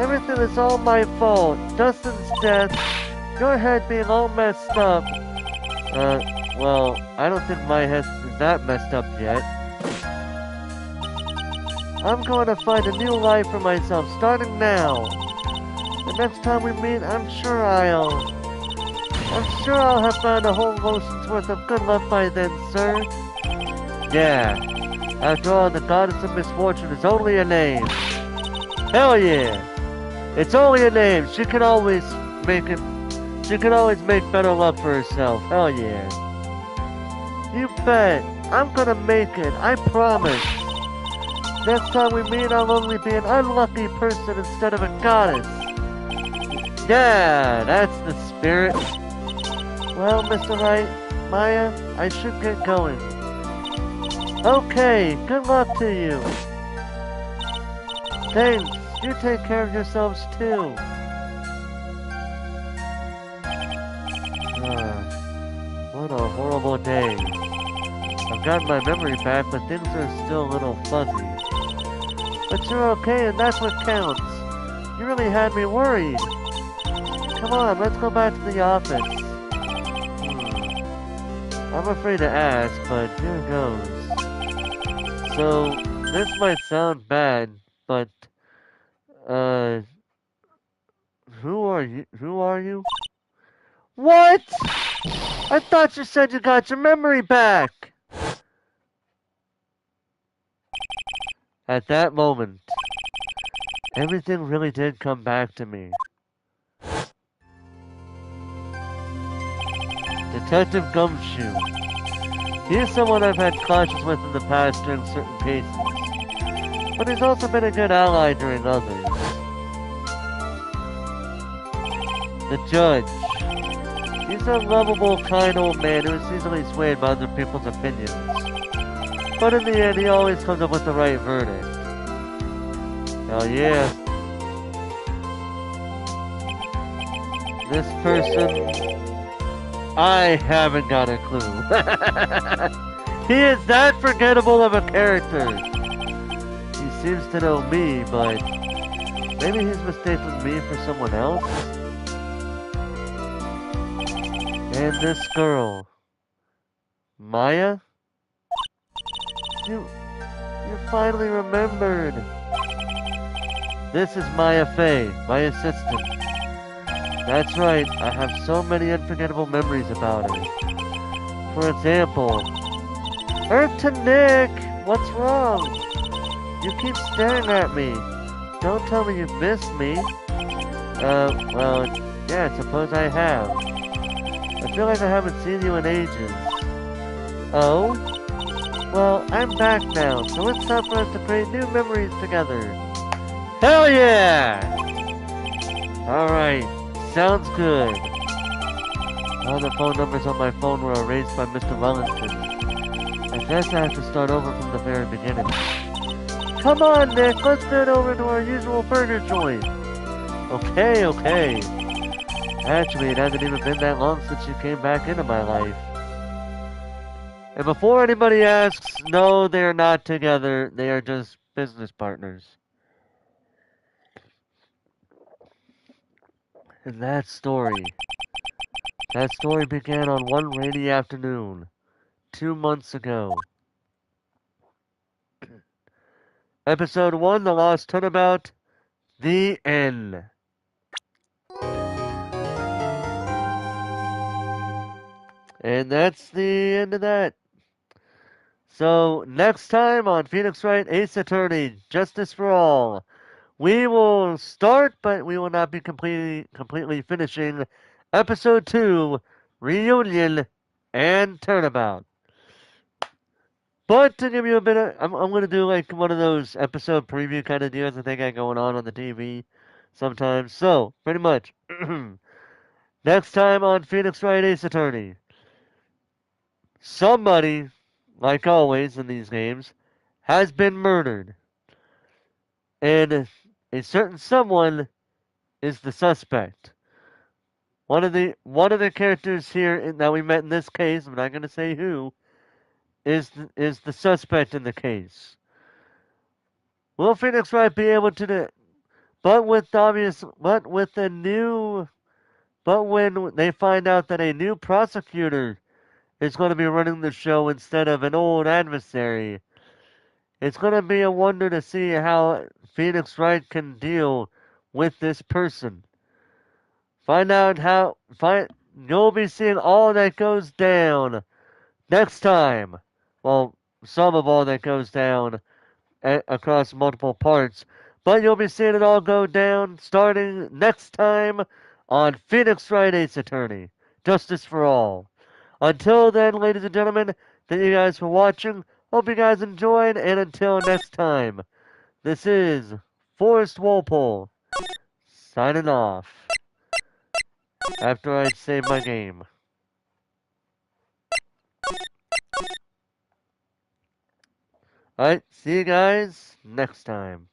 Everything is all my fault. Dustin's death, your head being all messed up. Well, I don't think my head is that messed up yet. I'm going to find a new life for myself, starting now. The next time we meet, I'm sure I'll have found a whole lotion's worth of good luck by then, sir. Yeah. After all, the Goddess of Misfortune is only a name. Hell yeah. It's only a name. She can always make better luck for herself. Hell yeah. You bet. I'm gonna make it. I promise. Next time we meet, I'll only be an unlucky person instead of a goddess. Yeah, that's the spirit. Well, Mr. Wright, Maya, I should get going. Okay, good luck to you. Thanks, you take care of yourselves too. What a horrible day. I've got my memory back, but things are still a little fuzzy. But you're okay, and that's what counts. You really had me worried. Come on, let's go back to the office. I'm afraid to ask, but here goes. So, this might sound bad, but, who are you? What? I thought you said you got your memory back! At that moment, everything really did come back to me. Detective Gumshoe. He's someone I've had clashes with in the past during certain cases, but he's also been a good ally during others. The Judge. He's a lovable, kind old man who is easily swayed by other people's opinions, but in the end he always comes up with the right verdict. Hell yeah. This person, I haven't got a clue. He is that forgettable of a character. He seems to know me, but maybe he's mistaken me for someone else? And this girl, Maya? You finally remembered. This is Maya Fey, my assistant. That's right, I have so many unforgettable memories about her. For example, Earth to Nick! What's wrong? You keep staring at me. Don't tell me you've missed me. Well, yeah, I suppose I have. I feel like I haven't seen you in ages. Oh? Well, I'm back now, so it's time for us to create new memories together. Hell yeah! Alright, sounds good. All the phone numbers on my phone were erased by Mr. Wellington. I guess I have to start over from the very beginning. Come on, Nick, let's head over to our usual burger joint. Okay. Actually, it hasn't even been that long since you came back into my life. And before anybody asks, no, they are not together. They are just business partners. And that story began on one rainy afternoon, 2 months ago. Episode 1, The Lost Turnabout, the end. And that's the end of that. So, next time on Phoenix Wright Ace Attorney, Justice for All, we will start, but we will not be completely finishing Episode 2, Reunion and Turnabout. But to give you a bit of, I'm going to do like one of those episode preview kind of deals I think I going on the TV sometimes. So, pretty much, next time on Phoenix Wright Ace Attorney, somebody, like always in these games, has been murdered. And a certain someone is the suspect. One of the characters here that we met in this case, I'm not going to say who, is the suspect in the case. Will Phoenix Wright be able to do, but when they find out that a new prosecutor is going to be running the show instead of an old adversary, it's going to be a wonder to see how Phoenix Wright can deal with this person. You'll be seeing all that goes down next time. Well, some of all that goes down across multiple parts. But you'll be seeing it all go down starting next time on Phoenix Wright Ace Attorney. Justice for All. Until then, ladies and gentlemen, thank you guys for watching. Hope you guys enjoyed, and until next time, this is Forrest Walpole signing off after I save my game. Alright, see you guys next time.